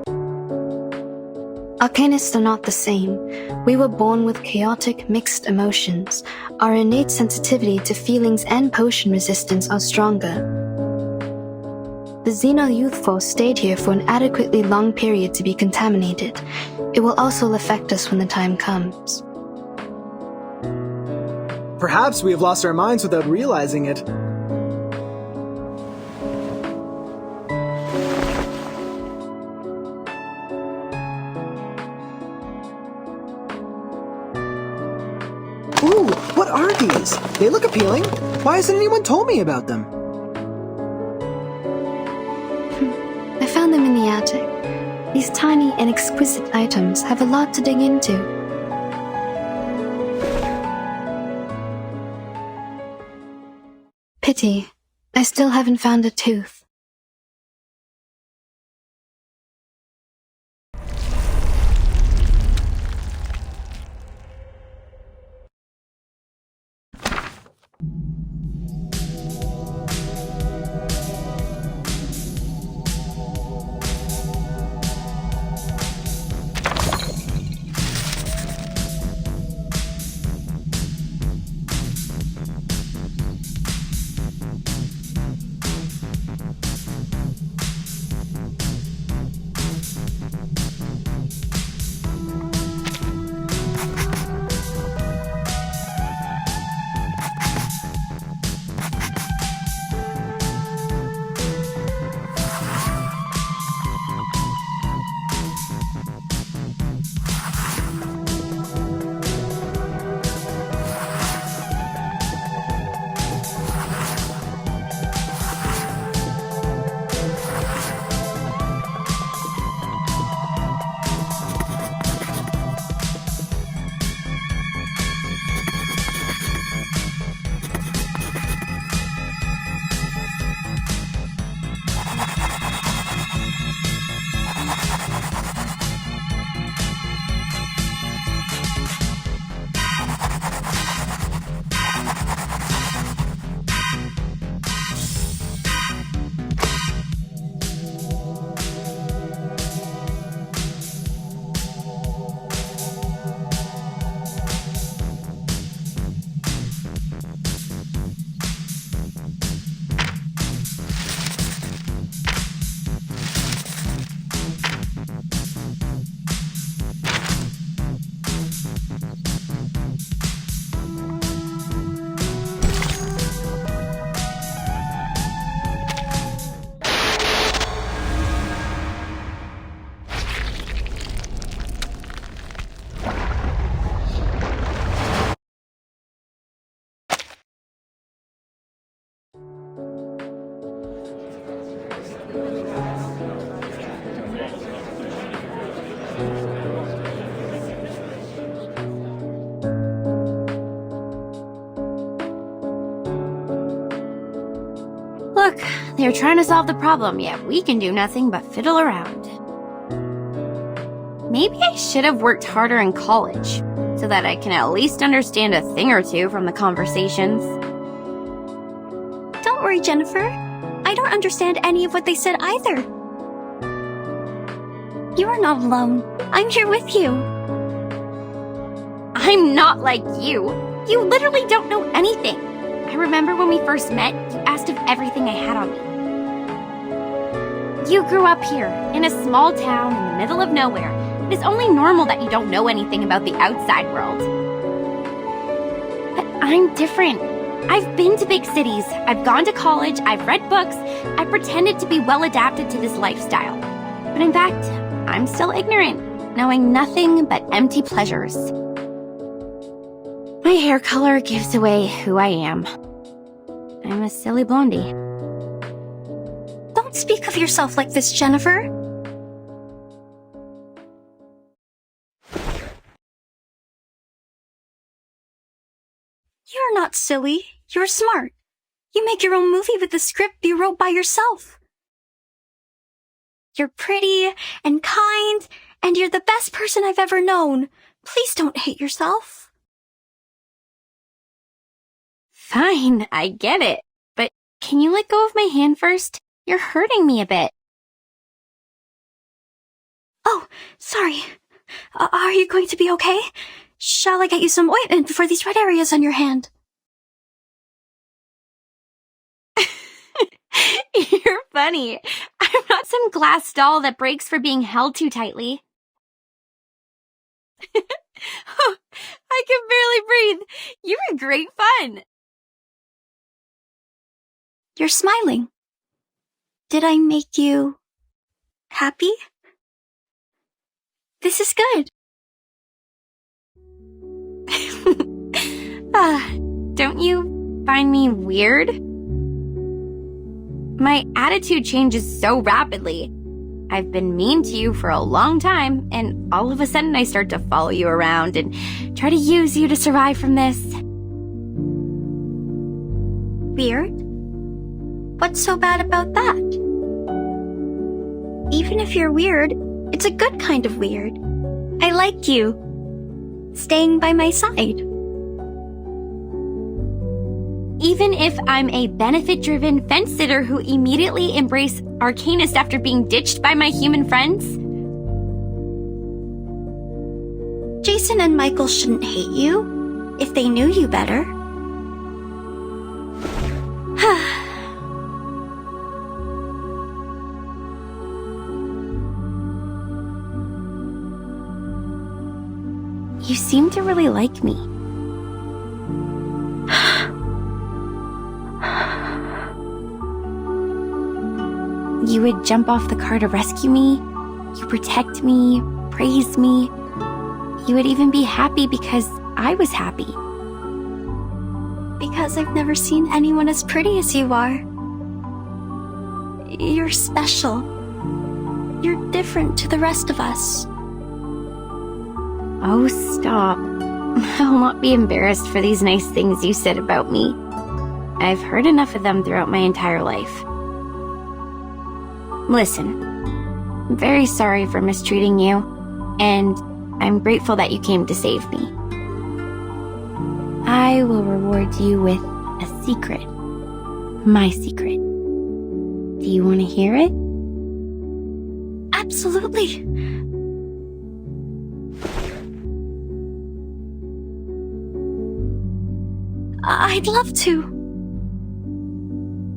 Arcanists are not the same. We were born with chaotic, mixed emotions. Our innate sensitivity to feelings and potion resistance are stronger. The Xeno Youth Force stayed here for an adequately long period to be contaminated. It will also affect us when the time comes. Perhaps we have lost our minds without realizing it. Ooh, what are these? They look appealing. Why hasn't anyone told me about them? I found them in the attic. These tiny and exquisite items have a lot to dig into. Pity, I still haven't found a tooth. Look, they're trying to solve the problem, yet we can do nothing but fiddle around. maybe I should have worked harder in college, so that I can at least understand a thing or two from the conversations. Don't worry, Jennifer. I don't understand any of what they said either. You are not alone. I'm here with you. I'm not like you. You literally don't know anything. I remember when we first met, you asked if everything I had on me. You grew up here, in a small town in the middle of nowhere. It is only normal that you don't know anything about the outside world. But I'm different. I've been to big cities, I've gone to college, I've read books, I've pretended to be well adapted to this lifestyle. But in fact, I'm still ignorant, knowing nothing but empty pleasures. My hair color gives away who I am. I'm a silly blondie. Don't speak of yourself like this, Jennifer. You're not silly. You're smart. You make your own movie with the script you wrote by yourself. You're pretty and kind, and you're the best person I've ever known. Please don't hate yourself. Fine, I get it. But can you let go of my hand first? You're hurting me a bit. Oh, sorry. Are you going to be okay? Shall I get you some ointment for these red areas on your hand? You're funny. I'm not some glass doll that breaks for being held too tightly. Oh, I can barely breathe. You were great fun. You're smiling. Did I make you happy? This is good. Don't you find me weird? My attitude changes so rapidly. I've been mean to you for a long time, and all of a sudden I start to follow you around and try to use you to survive from this. Weird? What's so bad about that? Even if you're weird, it's a good kind of weird. I like you. Staying by my side. Even if I'm a benefit-driven fence sitter who immediately embraced Arcanist after being ditched by my human friends? Jason and Michael shouldn't hate you if they knew you better. You seem to really like me. You would jump off the car to rescue me. You protect me, praise me. You would even be happy because I was happy. Because I've never seen anyone as pretty as you are. You're special. You're different to the rest of us. Oh, stop. I'll not be embarrassed for these nice things you said about me. I've heard enough of them throughout my entire life. Listen, I'm very sorry for mistreating you, and I'm grateful that you came to save me. I will reward you with a secret. My secret. Do you want to hear it? Absolutely. I'd love to.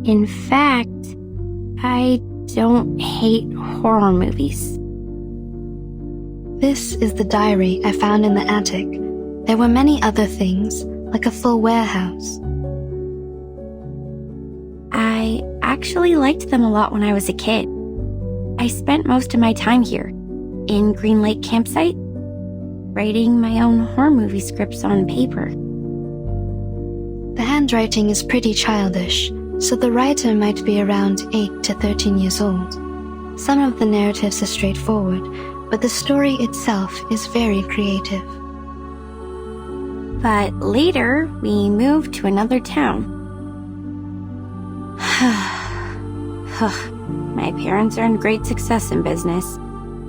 In fact, I don't hate horror movies. This is the diary I found in the attic. There were many other things, like a full warehouse. I actually liked them a lot when I was a kid. I spent most of my time here, in Green Lake Campsite, writing my own horror movie scripts on paper. The handwriting is pretty childish, so the writer might be around 8 to 13 years old. Some of the narratives are straightforward, but the story itself is very creative. But later, we moved to another town. My parents earned great success in business.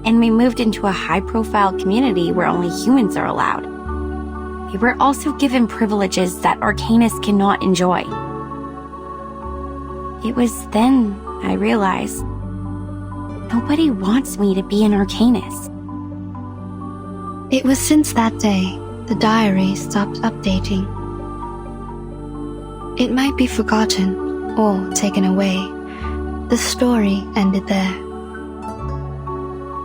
and we moved into a high-profile community where only humans are allowed. We were also given privileges that Arcanus cannot enjoy. It was then I realized nobody wants me to be an Arcanus. It was since that day the diary stopped updating. It might be forgotten or taken away. The story ended there.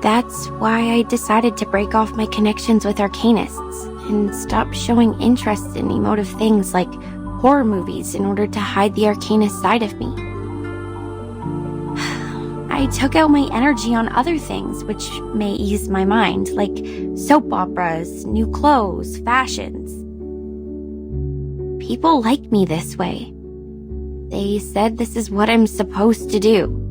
That's why I decided to break off my connections with Arcanists and stop showing interest in emotive things like horror movies in order to hide the Arcanist side of me. I took out my energy on other things which may ease my mind, like soap operas, new clothes, fashions. People like me this way. They said this is what I'm supposed to do.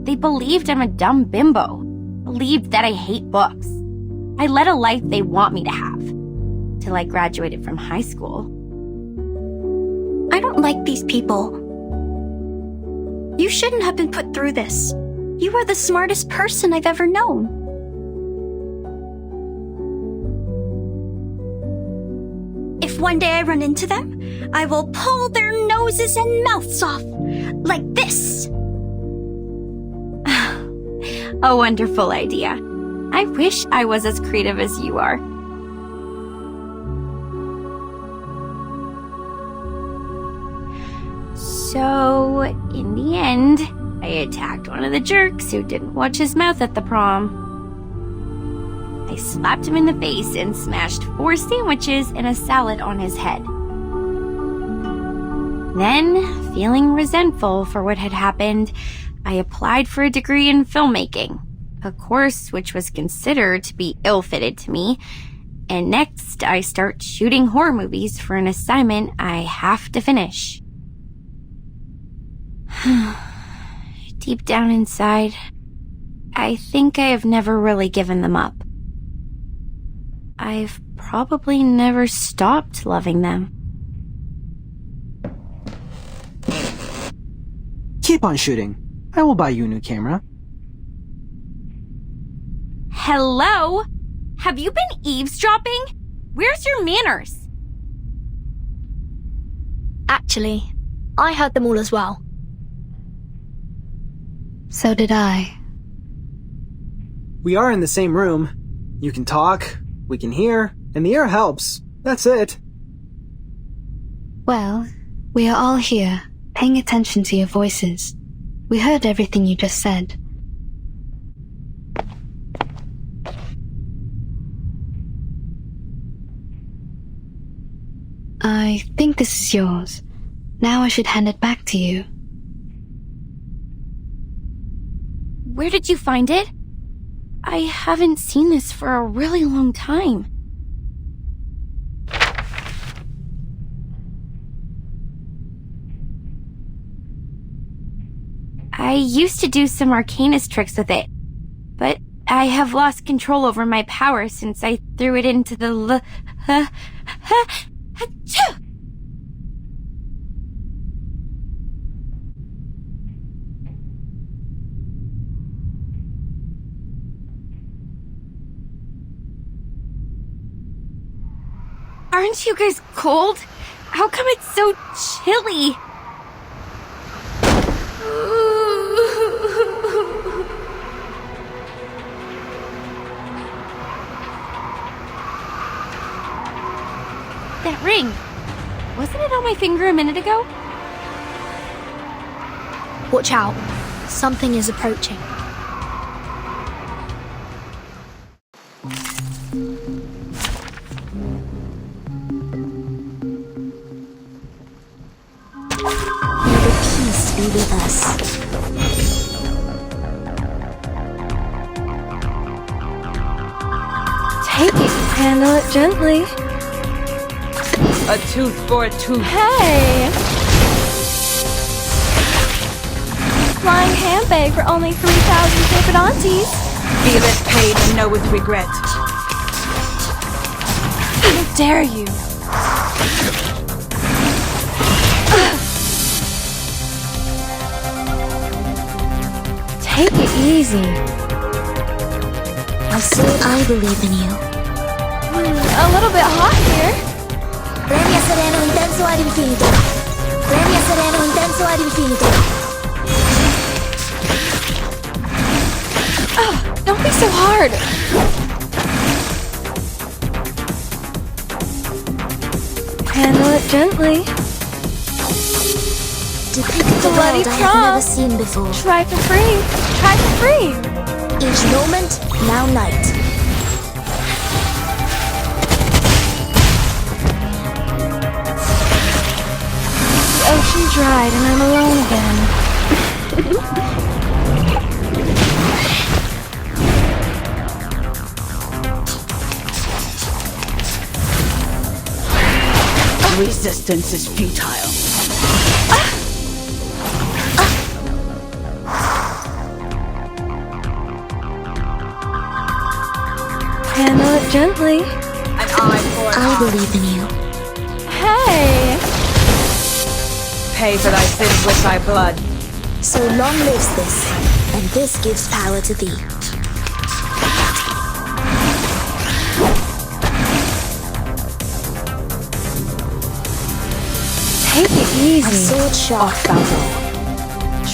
They believed I'm a dumb bimbo, believed that I hate books. I led a life they want me to have, till I graduated from high school. I don't like these people. You shouldn't have been put through this. You are the smartest person I've ever known. If one day I run into them, I will pull their noses and mouths off. Like this. A wonderful idea. I wish I was as creative as you are. So, in the end, I attacked one of the jerks who didn't watch his mouth at the prom. I slapped him in the face and smashed 4 sandwiches and a salad on his head. Then, feeling resentful for what had happened, I applied for a degree in filmmaking, a course which was considered to be ill-fitted to me, and next I start shooting horror movies for an assignment I have to finish. Deep down inside, I think I have never really given them up. I've probably never stopped loving them. Keep on shooting. I will buy you a new camera. Hello? Have you been eavesdropping? Where's your manners? Actually, I heard them all as well. So did I. We are in the same room. You can talk, we can hear, and the air helps. That's it. Well, we are all here, paying attention to your voices. We heard everything you just said. I think this is yours. Now I should hand it back to you. Where did you find it? I haven't seen this for a really long time. I used to do some Arcanist tricks with it, but I have lost control over my power since I threw it into the Aren't you guys cold? How come it's so chilly? That ring. Wasn't it on my finger a minute ago? Watch out. Something is approaching. May the peace be with us. Take it, handle it gently. A tooth for a tooth. Hey! Flying handbag for only 3,000 Serpentantes. Feel it pain and know with regret. How dare you! Take it easy. I believe in you. A little bit hot here. Premia sereno intenso ad infinito. Premia sereno intenso ad infinito. Don't be so hard. Handle it gently. Depict the Bloody world I have prom. never seen before. Try for free. Try for free. Each moment, now night. The ocean dried and I'm alone again. Resistance is futile. Handle it gently. An eye for an I eye. believe in you. Hey. Pay for thy sins with thy blood. So long lives this, and this gives power to thee. Take it A easy. sword sharp.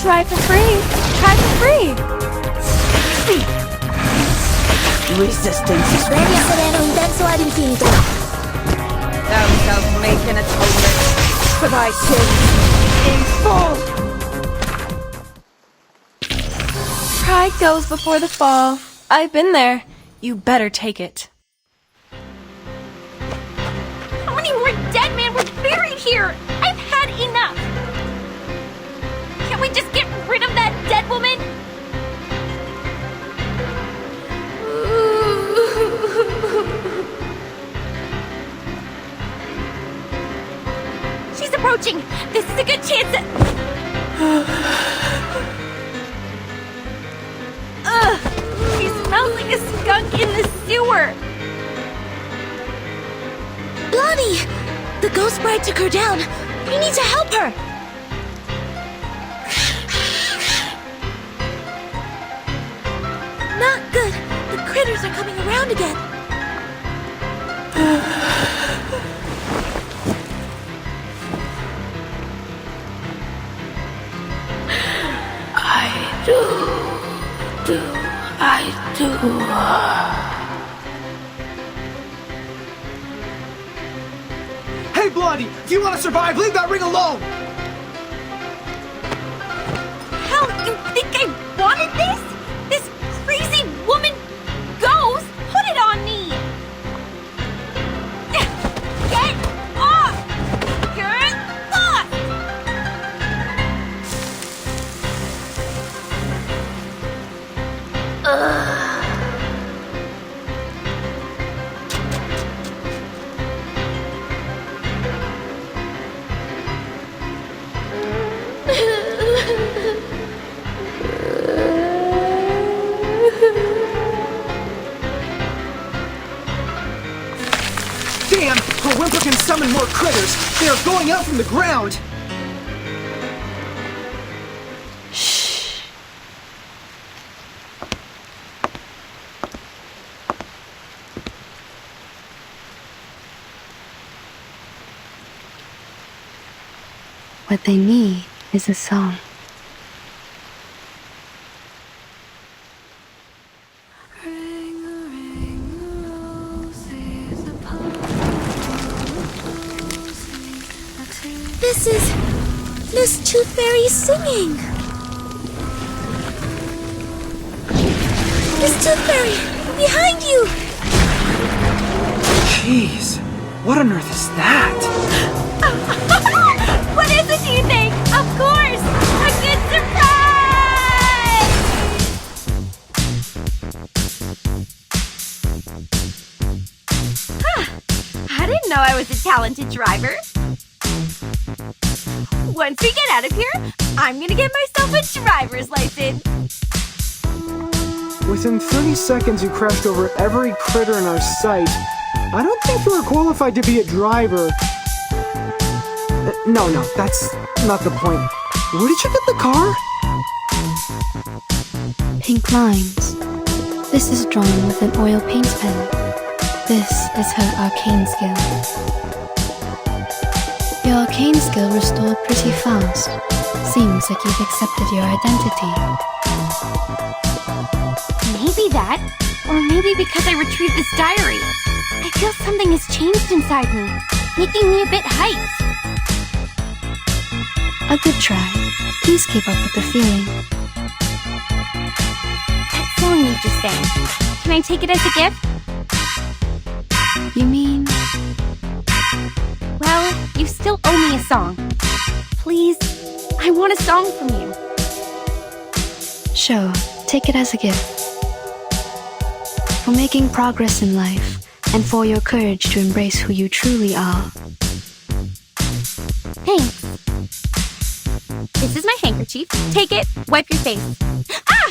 Try for free. Try for free. Resistance is Premia sereno intenso ad infinito. Thou shalt make an atonement for thy sins in full. Pride goes before the fall. I've been there. You better take it. How many more dead men were buried here? I've had enough. Can't we just get rid of that dead woman? She's approaching. This is a good chance to... Ugh, she smells like a skunk in the sewer. Blondie! The ghost bride took her down. We need to help her. Not good. The critters are coming around again. Hey, Blondie, if you want to survive, leave that ring alone! Hell, you think I wanted this? This crazy woman ghost put it on me! Get off! You're lost! Damn! Her whimper can summon more critters! They are going out from the ground! What they need is a song. This is Miss Tooth Fairy singing. Miss Tooth Fairy, behind you! Jeez, what on earth is that? What is it, do you think? Of course! A good surprise! I didn't know I was a talented driver. Once we get out of here, I'm gonna get myself a driver's license. Within 30 seconds, you crashed over every critter in our sight. I don't think you are qualified to be a driver. No, that's not the point. Where did you get the car? Pink lines. This is drawn with an oil paint pen. This is her arcane skill. Your arcane skill restored pretty fast. Seems like you've accepted your identity. Maybe that, or maybe because I retrieved this diary. I feel something has changed inside me, making me a bit hyped. A good try. Please keep up with the feeling. That song you just sang, can I take it as a gift? You mean? Well, you still owe me a song. Please, I want a song from you. Sure, take it as a gift. For making progress in life, and for your courage to embrace who you truly are. Thanks. This is my handkerchief. Take it, wipe your face. Ah!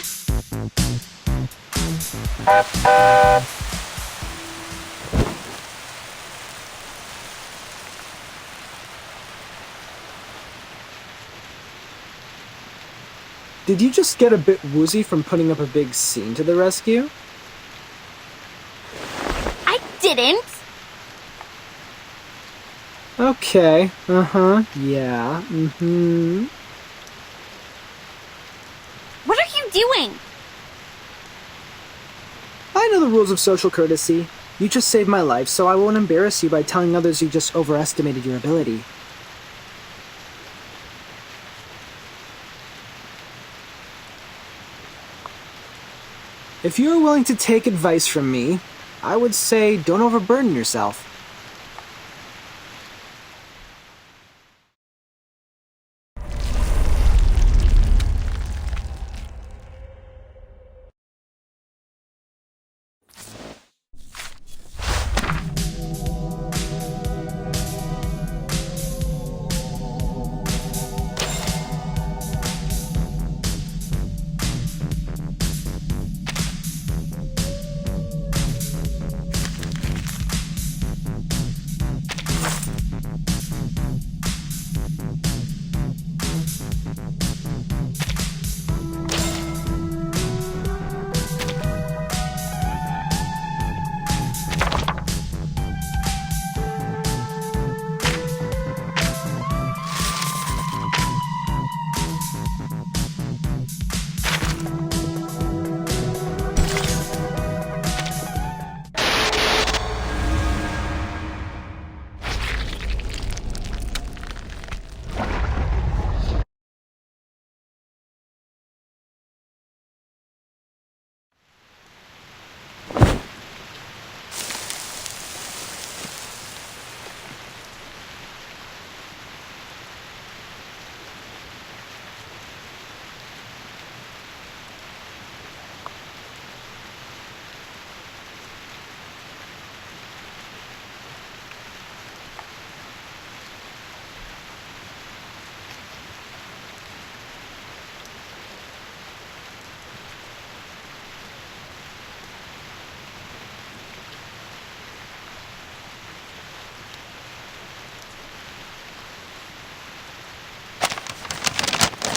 Did you just get a bit woozy from putting up a big scene to the rescue? I didn't. Okay, yeah, What are you doing? I know the rules of social courtesy. You just saved my life, so I won't embarrass you by telling others you just overestimated your ability. If you are willing to take advice from me, I would say don't overburden yourself.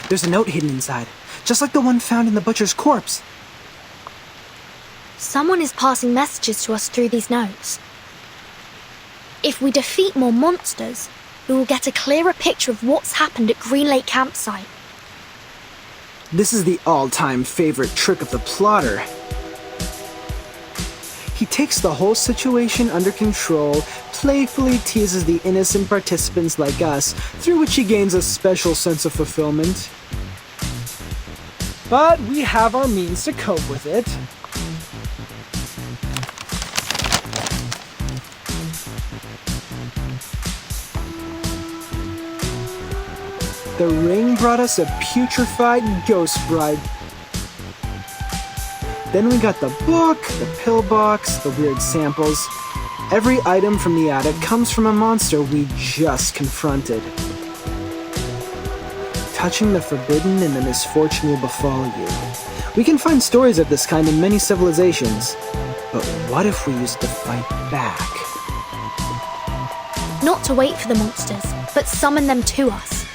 There's a note hidden inside, just like the one found in the butcher's corpse. Someone is passing messages to us through these notes. If we defeat more monsters, we will get a clearer picture of what's happened at Green Lake Campsite. This is the all-time favorite trick of the plotter. He takes the whole situation under control, playfully teases the innocent participants like us, through which he gains a special sense of fulfillment. But we have our means to cope with it. The ring brought us a putrefied ghost bride. Then we got the book, the pill box, the weird samples. Every item from the attic comes from a monster we just confronted. Touching the forbidden and the misfortune will befall you. We can find stories of this kind in many civilizations. But what if we used to fight back? Not to wait for the monsters, but summon them to us.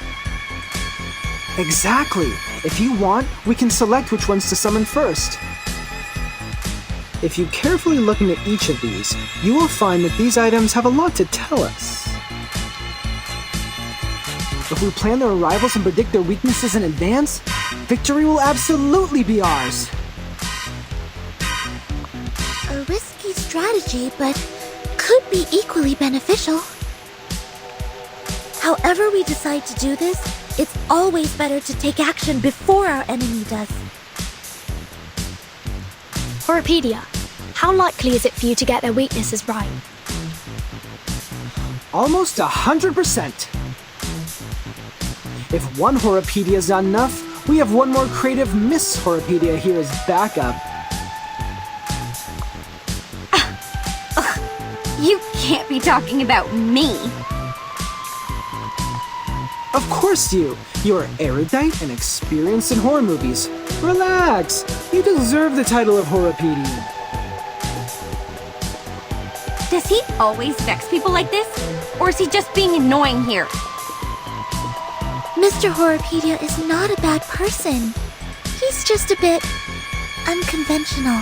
Exactly! If you want, we can select which ones to summon first. If you carefully look into each of these, you will find that these items have a lot to tell us. If we plan their arrivals and predict their weaknesses in advance, victory will absolutely be ours. A risky strategy, but could be equally beneficial. However we decide to do this, it's always better to take action before our enemy does. Horopedia, how likely is it for you to get their weaknesses right? Almost 100%. If one Horopedia is not enough, we have one more creative Miss Horopedia here as backup. You can't be talking about me. Of course you! You're erudite and experienced in horror movies. Relax! You deserve the title of Horopedia. Does he always vex people like this? Or is he just being annoying here? Mr. Horopedia is not a bad person. He's just a bit unconventional.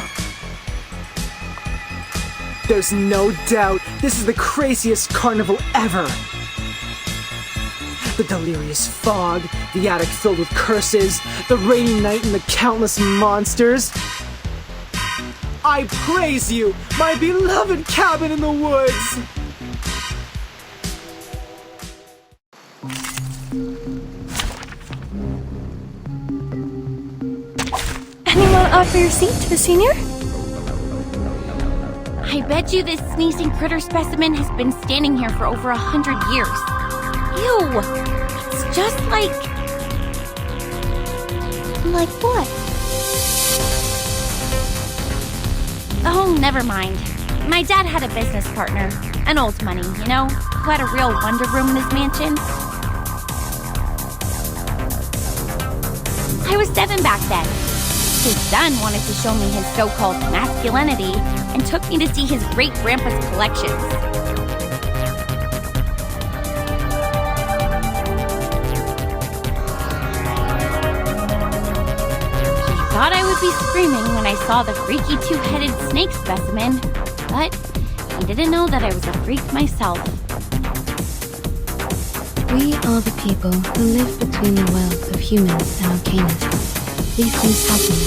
There's no doubt this is the craziest carnival ever! The delirious fog, the attic filled with curses, the rainy night and the countless monsters. I praise you, my beloved cabin in the woods! Anyone offer your seat to the senior? I bet you this sneezing critter specimen has been standing here for over 100 years. Ew! It's just like... Like what? Oh, never mind. My dad had a business partner, an old money, you know, who had a real wonder room in his mansion. I was 7 back then. His son wanted to show me his so-called masculinity and took me to see his great-grandpa's collections. Thought I would be screaming when I saw the freaky two-headed snake specimen, but he didn't know that I was a freak myself. We are the people who live between the worlds of humans and arcanists. These things happen.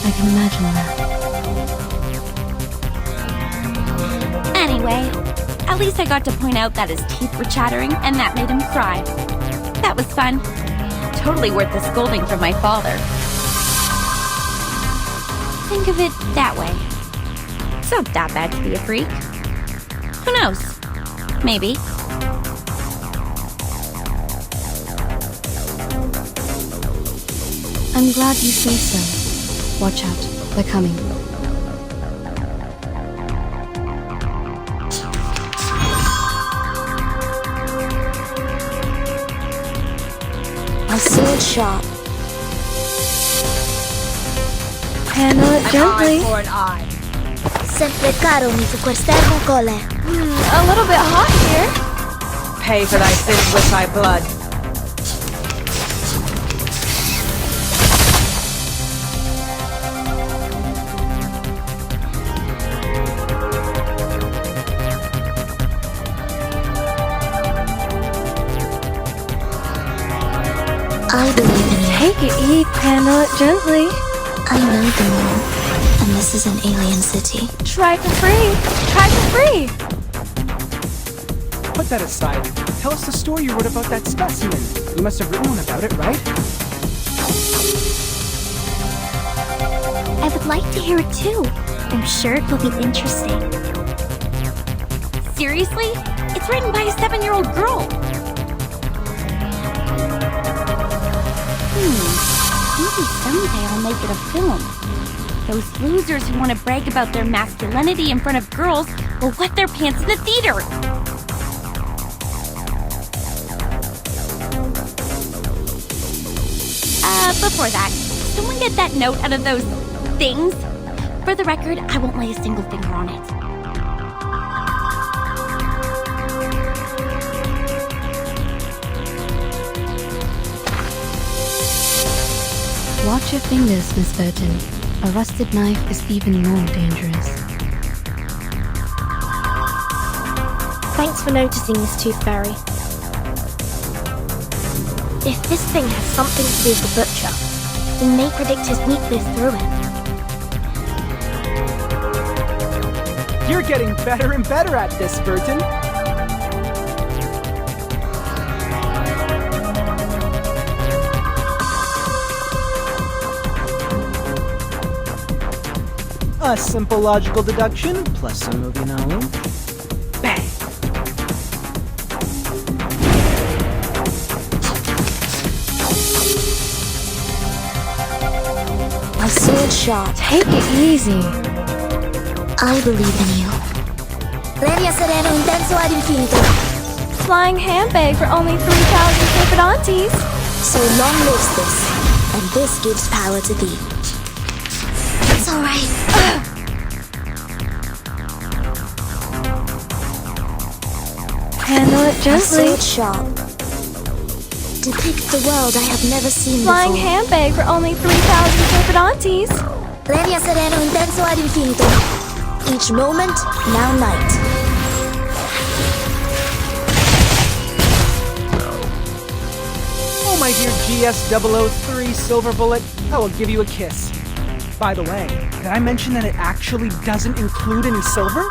I can imagine that. Anyway, at least I got to point out that his teeth were chattering and that made him cry. That was fun. Totally worth the scolding from my father. Think of it that way. It's not that bad to be a freak. Who knows? Maybe. I'm glad you say so. Watch out. They're coming. A sealed shop. Handle it gently. Eye for an eye. Sempre caro mi su quest'ermo cole. A little bit hot here. Pay for thy sins with thy blood. I believe in you. Take it easy. Handle it gently. I know the moon, and this is an alien city. Try for free. Try for free. Put that aside. Tell us the story you wrote about that specimen. You must have written one about it, right? I would like to hear it too. I'm sure it will be interesting. Seriously? It's written by a 7-year-old girl. Maybe someday I'll make it a film. Those losers who want to brag about their masculinity in front of girls will wet their pants in the theater. Before that, someone get that note out of those things? For the record, I won't lay a single finger on it. Watch your fingers, Miss Burton. a rusted knife is even more dangerous. Thanks for noticing, Miss Tooth Fairy. If this thing has something to do with the Butcher, we may predict his weakness through it. You're getting better and better at this, Burton. A simple logical deduction plus some movie knowledge. Bang! A sword shot. Take it easy. I believe in you. Lenia Sereno Intenso ad Infinito. Flying handbag for only 3,000 Capitantes. So long lives this, and this gives power to thee. It's alright. Handle it A gently. sword shot. Depicts the world I have never seen Flying before. handbag for only 3,000 Capitantes. Lenia Sereno Intenso ad Infinito. Each moment, now night. Oh, my dear GS003 Silver Bullet, I will give you a kiss. By the way, did I mention that it actually doesn't include any silver?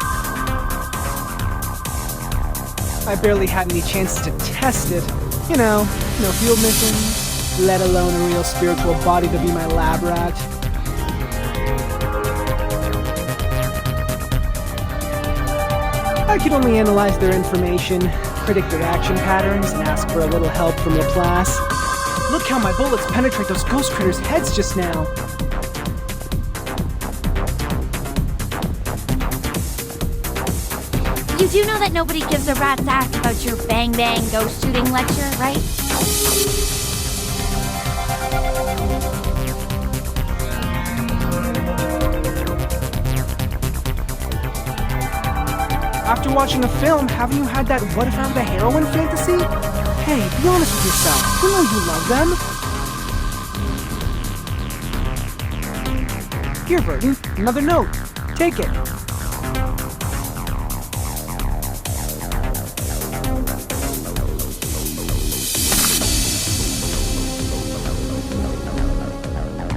I barely had any chances to test it. You know, no field missions, let alone a real spiritual body to be my lab rat. I could only analyze their information, predict their action patterns, and ask for a little help from Laplace. Look how my bullets penetrate those ghost critters' heads just now. You do know that nobody gives a rat's ass about your bang bang ghost shooting lecture, right? After watching a film, haven't you had that what if I were the heroine fantasy? Hey, be honest with yourself. You know you love them. Here, Burton, another note. Take it.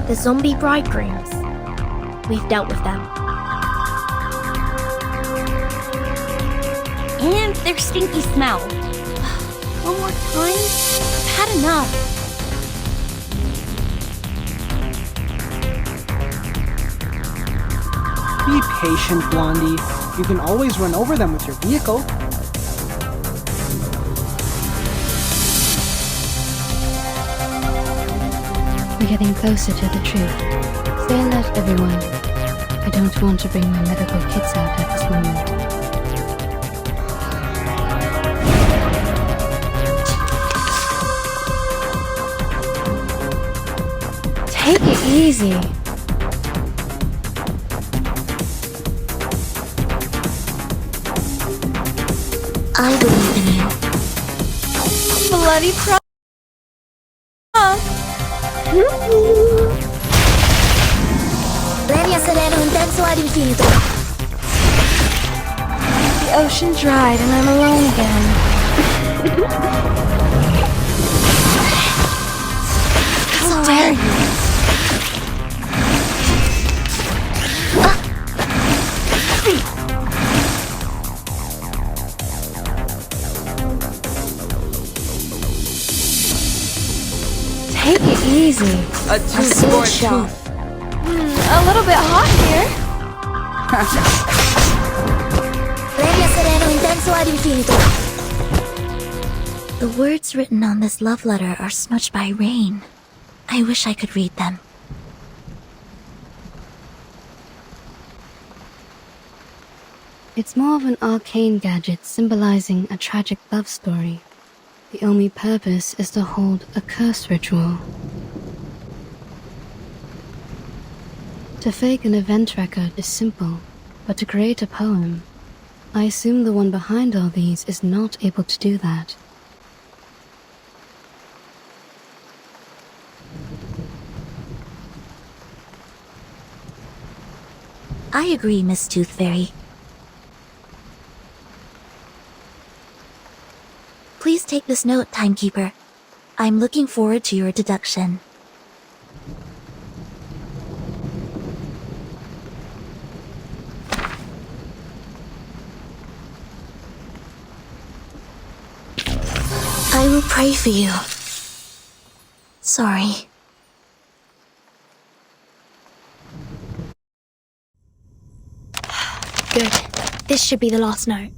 The zombie bridegrooms. We've dealt with them. And their stinky smell. One more time? I've had enough. Be patient, Blondie. You can always run over them with your vehicle. We're getting closer to the truth. Stay alert, everyone. I don't want to bring my medical kits out at this moment. Take it easy. I believe in you. Bloody prom. Lenia Sereno Intenso ad Infinito. The ocean dried and I'm alone again. How dare you? Take it easy. A tooth for a tooth. A little bit hot here. Lenia Sereno Intenso ad Infinito. The words written on this love letter are smudged by rain. I wish I could read them. It's more of an arcane gadget symbolizing a tragic love story. The only purpose is to hold a curse ritual. To fake an event record is simple, but to create a poem, I assume the one behind all these is not able to do that. I agree, Miss Tooth Fairy. Please take this note, Timekeeper. I'm looking forward to your deduction. I will pray for you. Sorry. Good. This should be the last note.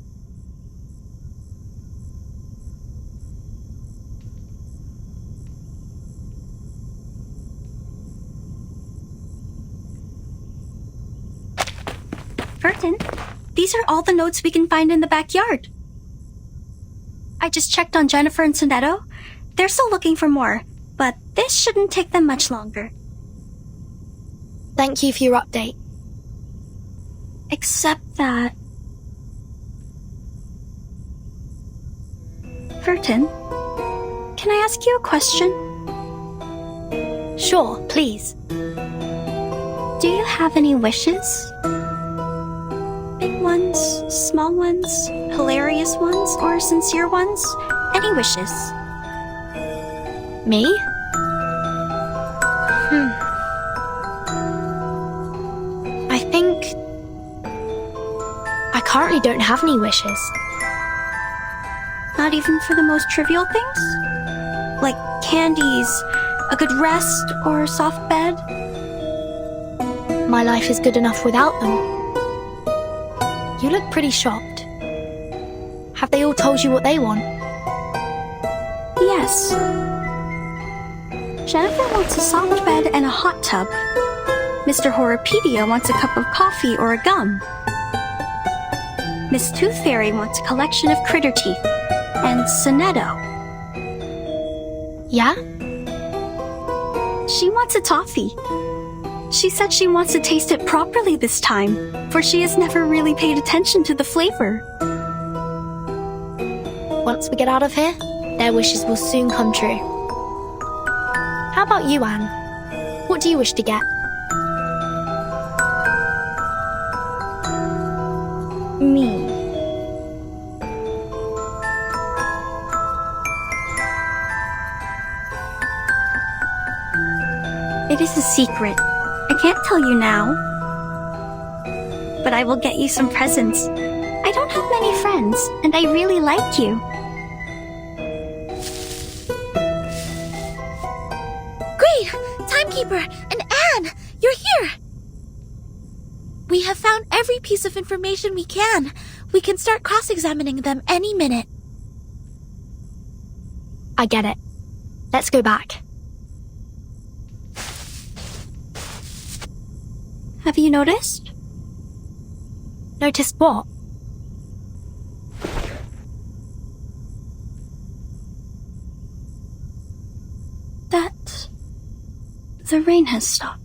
Burton, these are all the notes we can find in the backyard. I just checked on Jennifer and Sonetto. They're still looking for more, but this shouldn't take them much longer. Thank you for your update. Except that... Burton, can I ask you a question? Sure, please. Do you have any wishes? Big ones, small ones, hilarious ones, or sincere ones? Any wishes? Me? I think... I currently don't have any wishes. Not even for the most trivial things? Like candies, a good rest, or a soft bed? My life is good enough without them. You look pretty shocked. Have they all told you what they want? Yes. Jennifer wants a soft bed and a hot tub. Mr. Horripedia wants a cup of coffee or a gum. Miss Tooth Fairy wants a collection of critter teeth. And Sonetto. Yeah? She wants a toffee. She said she wants to taste it properly this time, for she has never really paid attention to the flavor. Once we get out of here, their wishes will soon come true. How about you, Anne? What do you wish to get? Me. It is a secret. I can't tell you now. But I will get you some presents. I don't have many friends, and I really like you. Great! Timekeeper and Anne! You're here! We have found every piece of information we can. We can start cross-examining them any minute. I get it. Let's go back. Have you noticed? Noticed what? That the rain has stopped.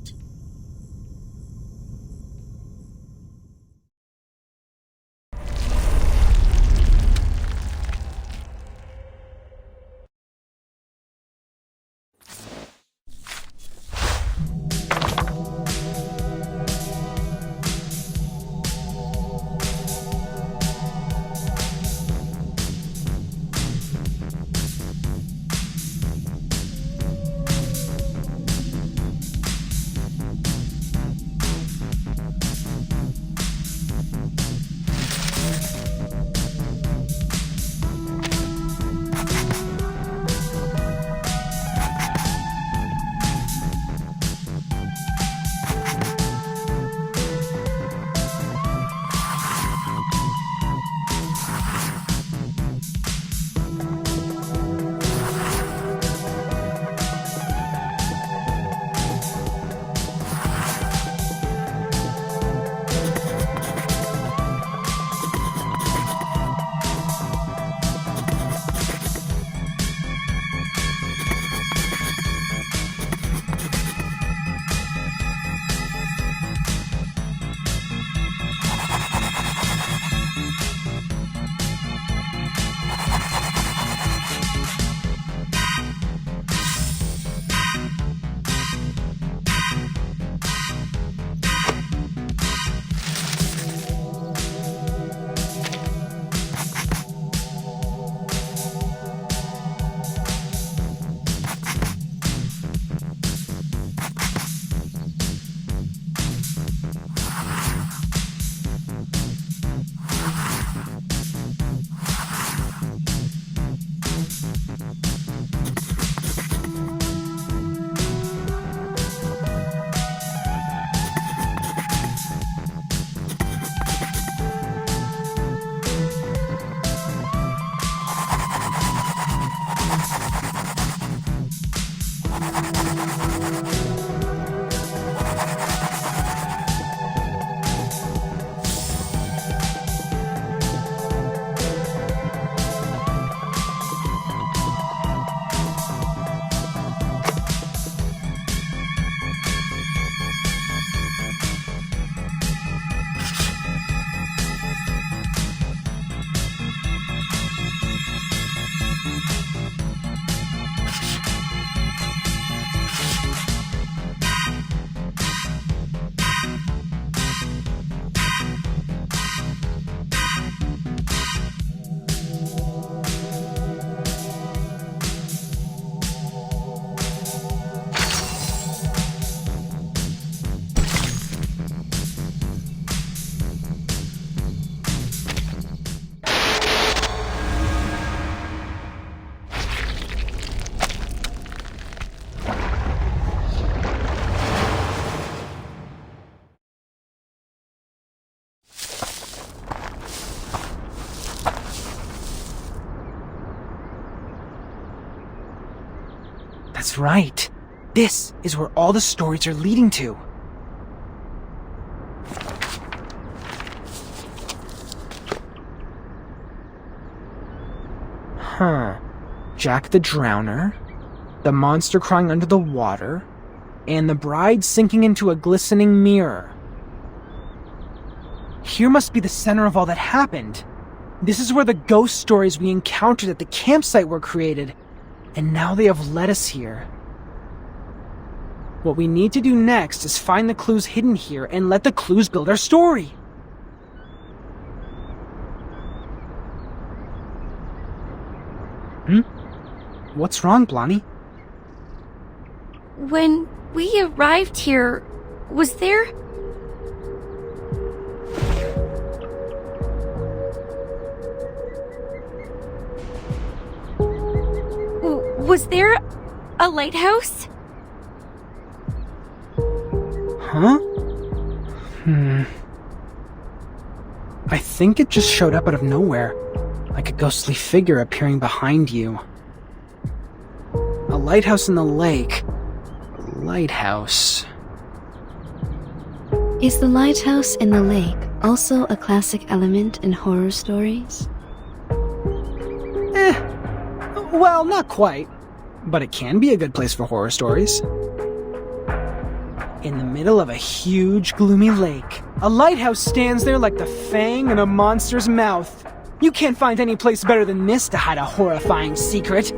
That's right. This is where all the stories are leading to. Huh. Jack the Drowner, the monster crying under the water, and the bride sinking into a glistening mirror. Here must be the center of all that happened. This is where the ghost stories we encountered at the campsite were created, and now they have led us here. What we need to do next is find the clues hidden here and let the clues build our story. What's wrong, Blondie? When we arrived here, was there... Was there a lighthouse? Huh? I think it just showed up out of nowhere, like a ghostly figure appearing behind you. A lighthouse in the lake. A lighthouse. Is the lighthouse in the lake also a classic element in horror stories? Well, not quite. But it can be a good place for horror stories. In the middle of a huge, gloomy lake, a lighthouse stands there like the fang in a monster's mouth. You can't find any place better than this to hide a horrifying secret.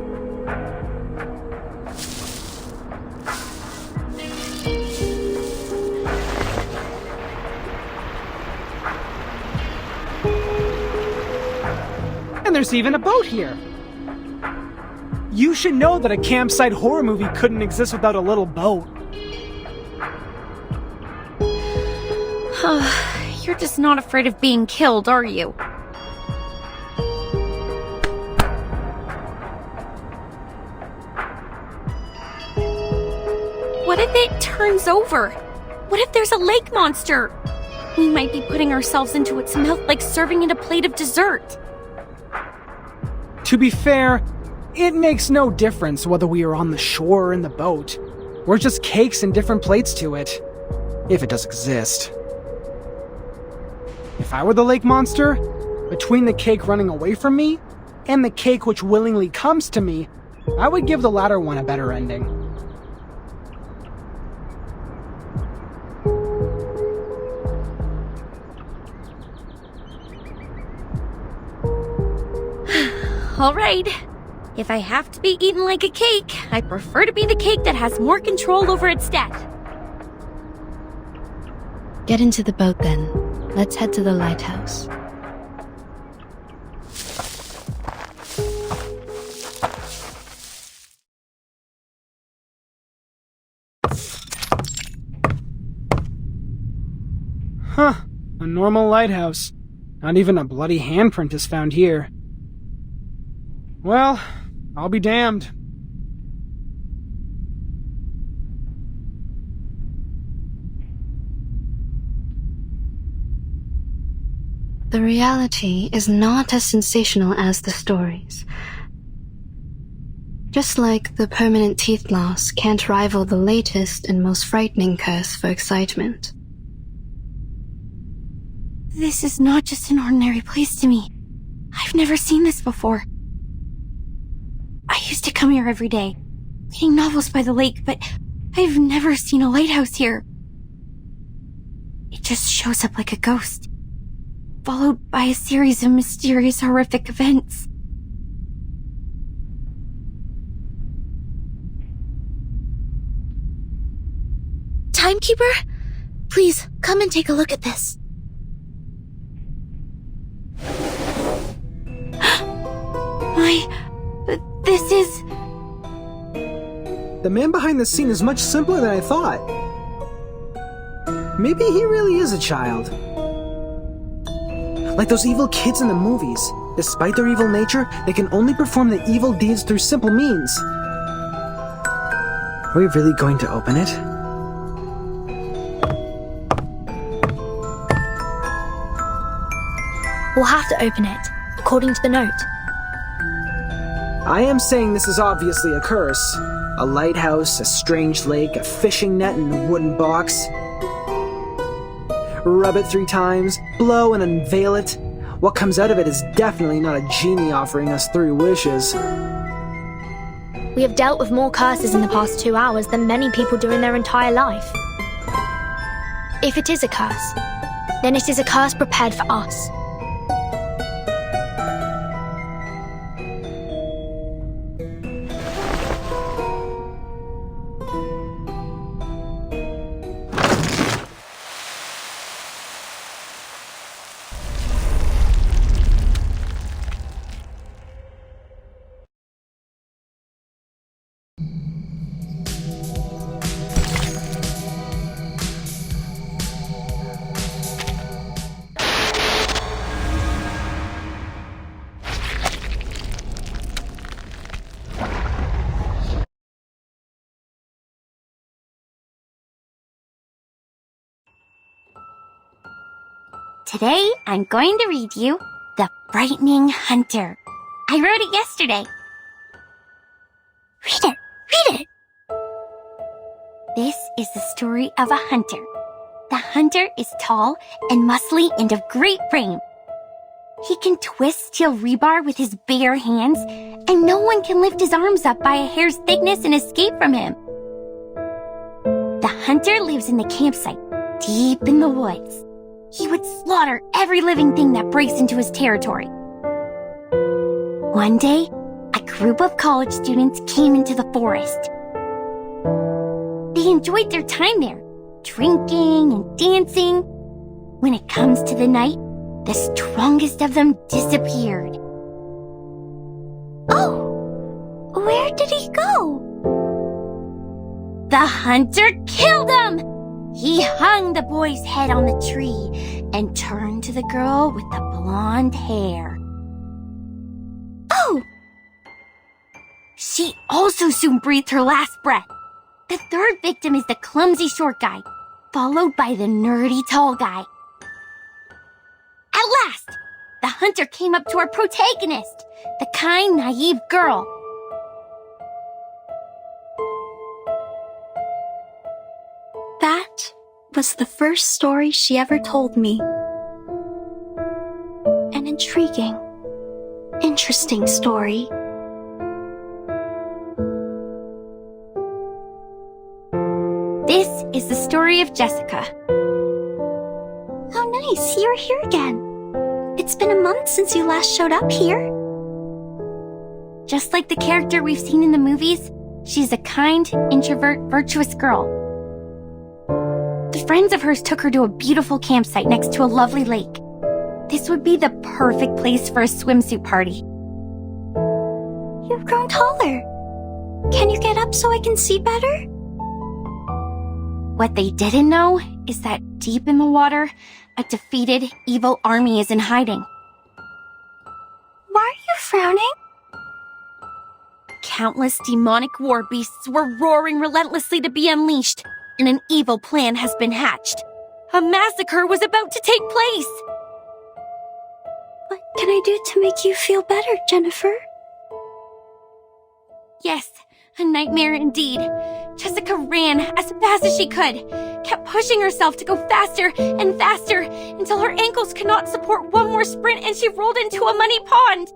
And there's even a boat here. You should know that a campsite horror movie couldn't exist without a little boat. You're just not afraid of being killed, are you? What if it turns over? What if there's a lake monster? We might be putting ourselves into its mouth like serving it a plate of dessert. To be fair, it makes no difference whether we are on the shore or in the boat. We're just cakes and different plates to it. If it does exist. If I were the lake monster, between the cake running away from me and the cake which willingly comes to me, I would give the latter one a better ending. All right. If I have to be eaten like a cake, I prefer to be the cake that has more control over its death. Get into the boat then. Let's head to the lighthouse. Huh. A normal lighthouse. Not even a bloody handprint is found here. Well, I'll be damned. The reality is not as sensational as the stories. Just like the permanent teeth loss can't rival the latest and most frightening curse for excitement. This is not just an ordinary place to me. I've never seen this before. I used to come here every day, reading novels by the lake, but I've never seen a lighthouse here. It just shows up like a ghost, followed by a series of mysterious, horrific events. Timekeeper, please come and take a look at this. This is... The man behind the scene is much simpler than I thought. Maybe he really is a child. Like those evil kids in the movies. Despite their evil nature, they can only perform the evil deeds through simple means. Are we really going to open it? We'll have to open it, according to the note. I am saying this is obviously a curse. A lighthouse, a strange lake, a fishing net, and a wooden box. Rub it 3 times, blow and unveil it. What comes out of it is definitely not a genie offering us 3 wishes. We have dealt with more curses in the past 2 hours than many people do in their entire life. If it is a curse, then it is a curse prepared for us. Today, I'm going to read you The Frightening Hunter. I wrote it yesterday. Read it! Read it! This is the story of a hunter. The hunter is tall and muscly and of great frame. He can twist steel rebar with his bare hands, and no one can lift his arms up by a hair's thickness and escape from him. The hunter lives in the campsite, deep in the woods. He would slaughter every living thing that breaks into his territory. One day, a group of college students came into the forest. They enjoyed their time there, drinking and dancing. When it comes to the night, the strongest of them disappeared. Oh! Where did he go? The hunter killed him! He hung the boy's head on the tree and turned to the girl with the blonde hair. Oh! She also soon breathed her last breath. The third victim is the clumsy short guy, followed by the nerdy tall guy. At last, the hunter came up to our protagonist, the kind, naive girl. That was the first story she ever told me. An intriguing, interesting story. This is the story of Jessica. How nice, you're here again. It's been a month since you last showed up here. Just like the character we've seen in the movies, she's a kind, introvert, virtuous girl. Friends of hers took her to a beautiful campsite next to a lovely lake. This would be the perfect place for a swimsuit party. You've grown taller. Can you get up so I can see better? What they didn't know is that deep in the water, a defeated, evil army is in hiding. Why are you frowning? Countless demonic war beasts were roaring relentlessly to be unleashed, and an evil plan has been hatched. A massacre was about to take place. What can I do to make you feel better, Jennifer? Yes, a nightmare indeed. Jessica ran as fast as she could, kept pushing herself to go faster and faster until her ankles could not support one more sprint and she rolled into a muddy pond.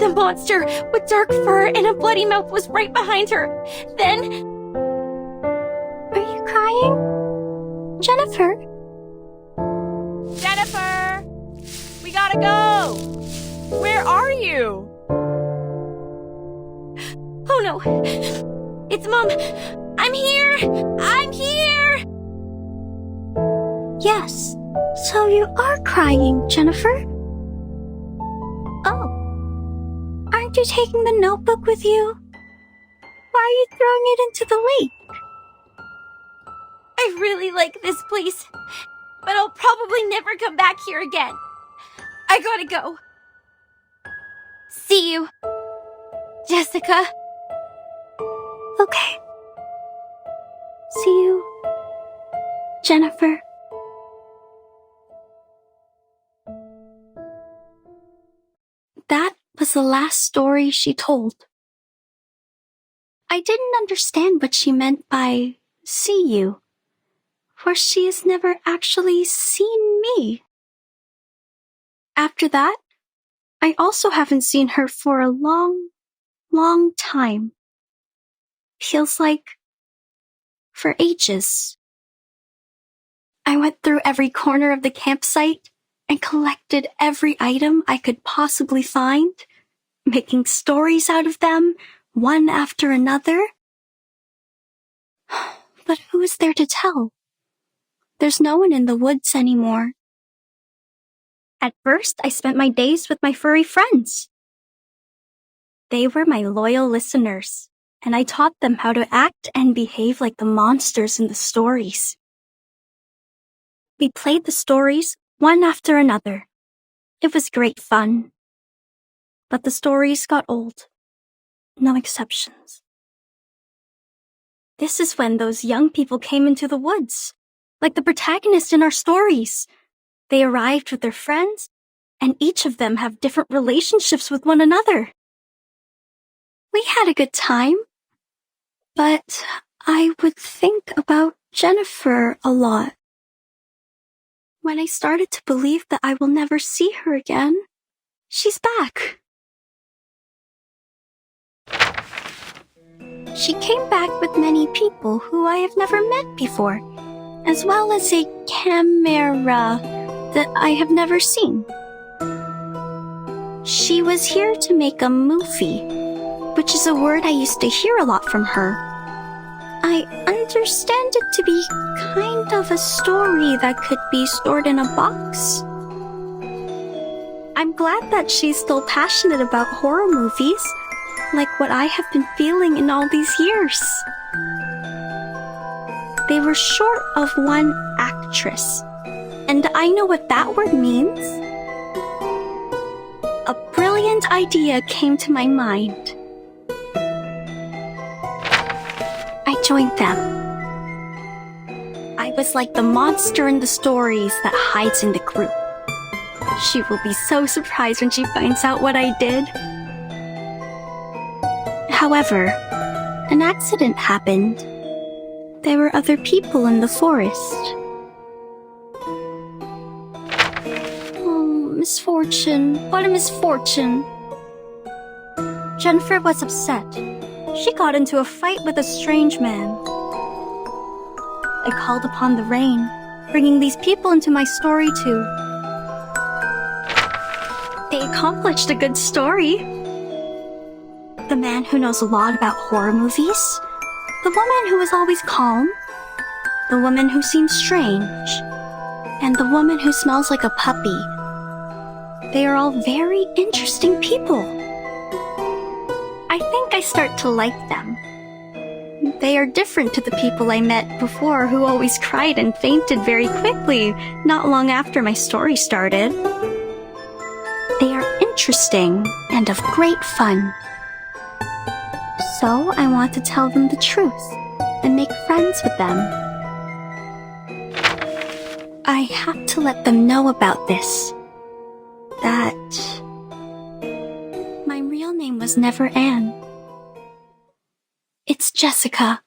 The monster with dark fur and a bloody mouth was right behind her. Then... Are you crying? Jennifer? Jennifer! We gotta go! Where are you? Oh no! It's Mom! I'm here! I'm here! Yes. So you are crying, Jennifer? Oh. Aren't you taking the notebook with you? Why are you throwing it into the lake? I really like this place, but I'll probably never come back here again. I gotta go. See you, Jessica. Okay. See you, Jennifer. That was the last story she told. I didn't understand what she meant by see you, for she has never actually seen me. After that, I also haven't seen her for a long, long time. Feels like for ages. I went through every corner of the campsite and collected every item I could possibly find, making stories out of them, one after another. But who is there to tell? There's no one in the woods anymore. At first, I spent my days with my furry friends. They were my loyal listeners, and I taught them how to act and behave like the monsters in the stories. We played the stories one after another. It was great fun. But the stories got old. No exceptions. This is when those young people came into the woods, like the protagonist in our stories. They arrived with their friends, and each of them have different relationships with one another. We had a good time, but I would think about Jennifer a lot. When I started to believe that I will never see her again, she's back. She came back with many people who I have never met before, as well as a camera that I have never seen. She was here to make a movie, which is a word I used to hear a lot from her. I understand it to be kind of a story that could be stored in a box. I'm glad that she's still passionate about horror movies, like what I have been feeling in all these years. They were short of one actress, and I know what that word means. A brilliant idea came to my mind. I joined them. I was like the monster in the stories that hides in the group. She will be so surprised when she finds out what I did. However, an accident happened. There were other people in the forest. Oh, misfortune. What a misfortune. Jennifer was upset. She got into a fight with a strange man. I called upon the rain, bringing these people into my story too. They accomplished a good story. The man who knows a lot about horror movies, the woman who is always calm, the woman who seems strange, and the woman who smells like a puppy. They are all very interesting people. I think I start to like them. They are different to the people I met before who always cried and fainted very quickly, not long after my story started. They are interesting and of great fun. So I want to tell them the truth and make friends with them. I have to let them know about this. That my real name was never Anne. It's Jessica.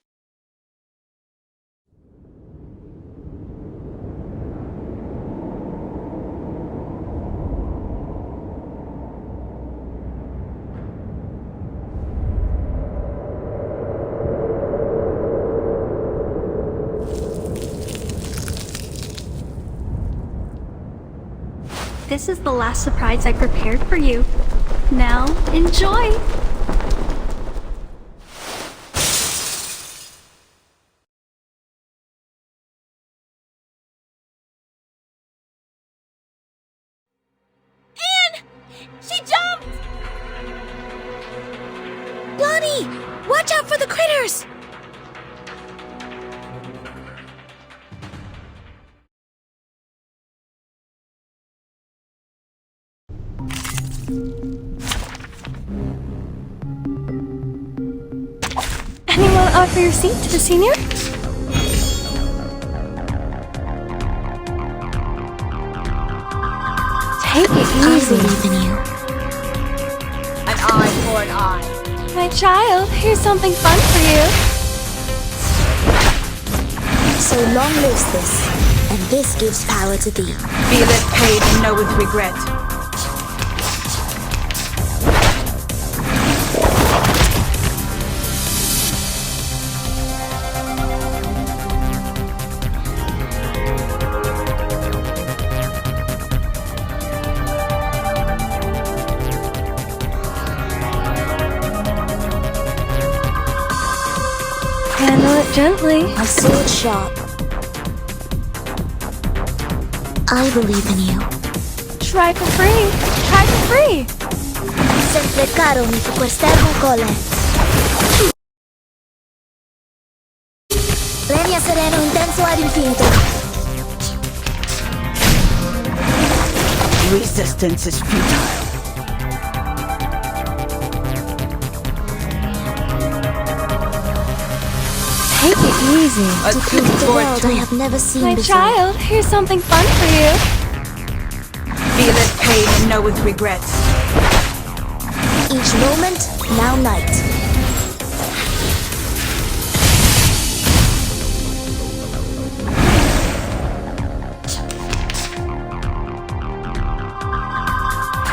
This is the last surprise I prepared for you. Now, enjoy! She jumped! Bonnie! Watch out for the critters! Anyone offer your seat to the senior? Take it I easy. believe in you. An eye for an eye. My child, here's something fun for you. So long lives this, and this gives power to thee. Feel it paid and know with regret. Handle it gently. My sword sharp. I believe in you. Try for free. Try for free. Sempre caro mi fu quest'erbo cole. Regna sereno intenso ad infinito. Resistance is futile. Take it easy. A To two prove the for world two. I have never seen My before. child, here's something fun for you. Feel it paid and know with regret. Each moment, now night.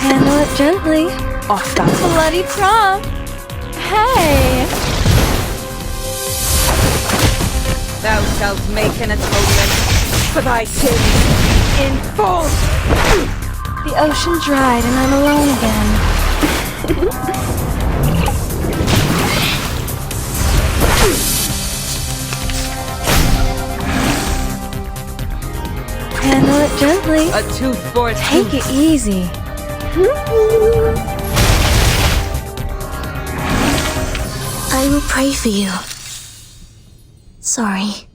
Handle it gently. Off that. Bloody prom. Hey. Thou shalt make an atonement for thy sins in full. The ocean dried and I'm alone again. Handle it gently. A 2 for 2. Take it easy. I will pray for you. Sorry.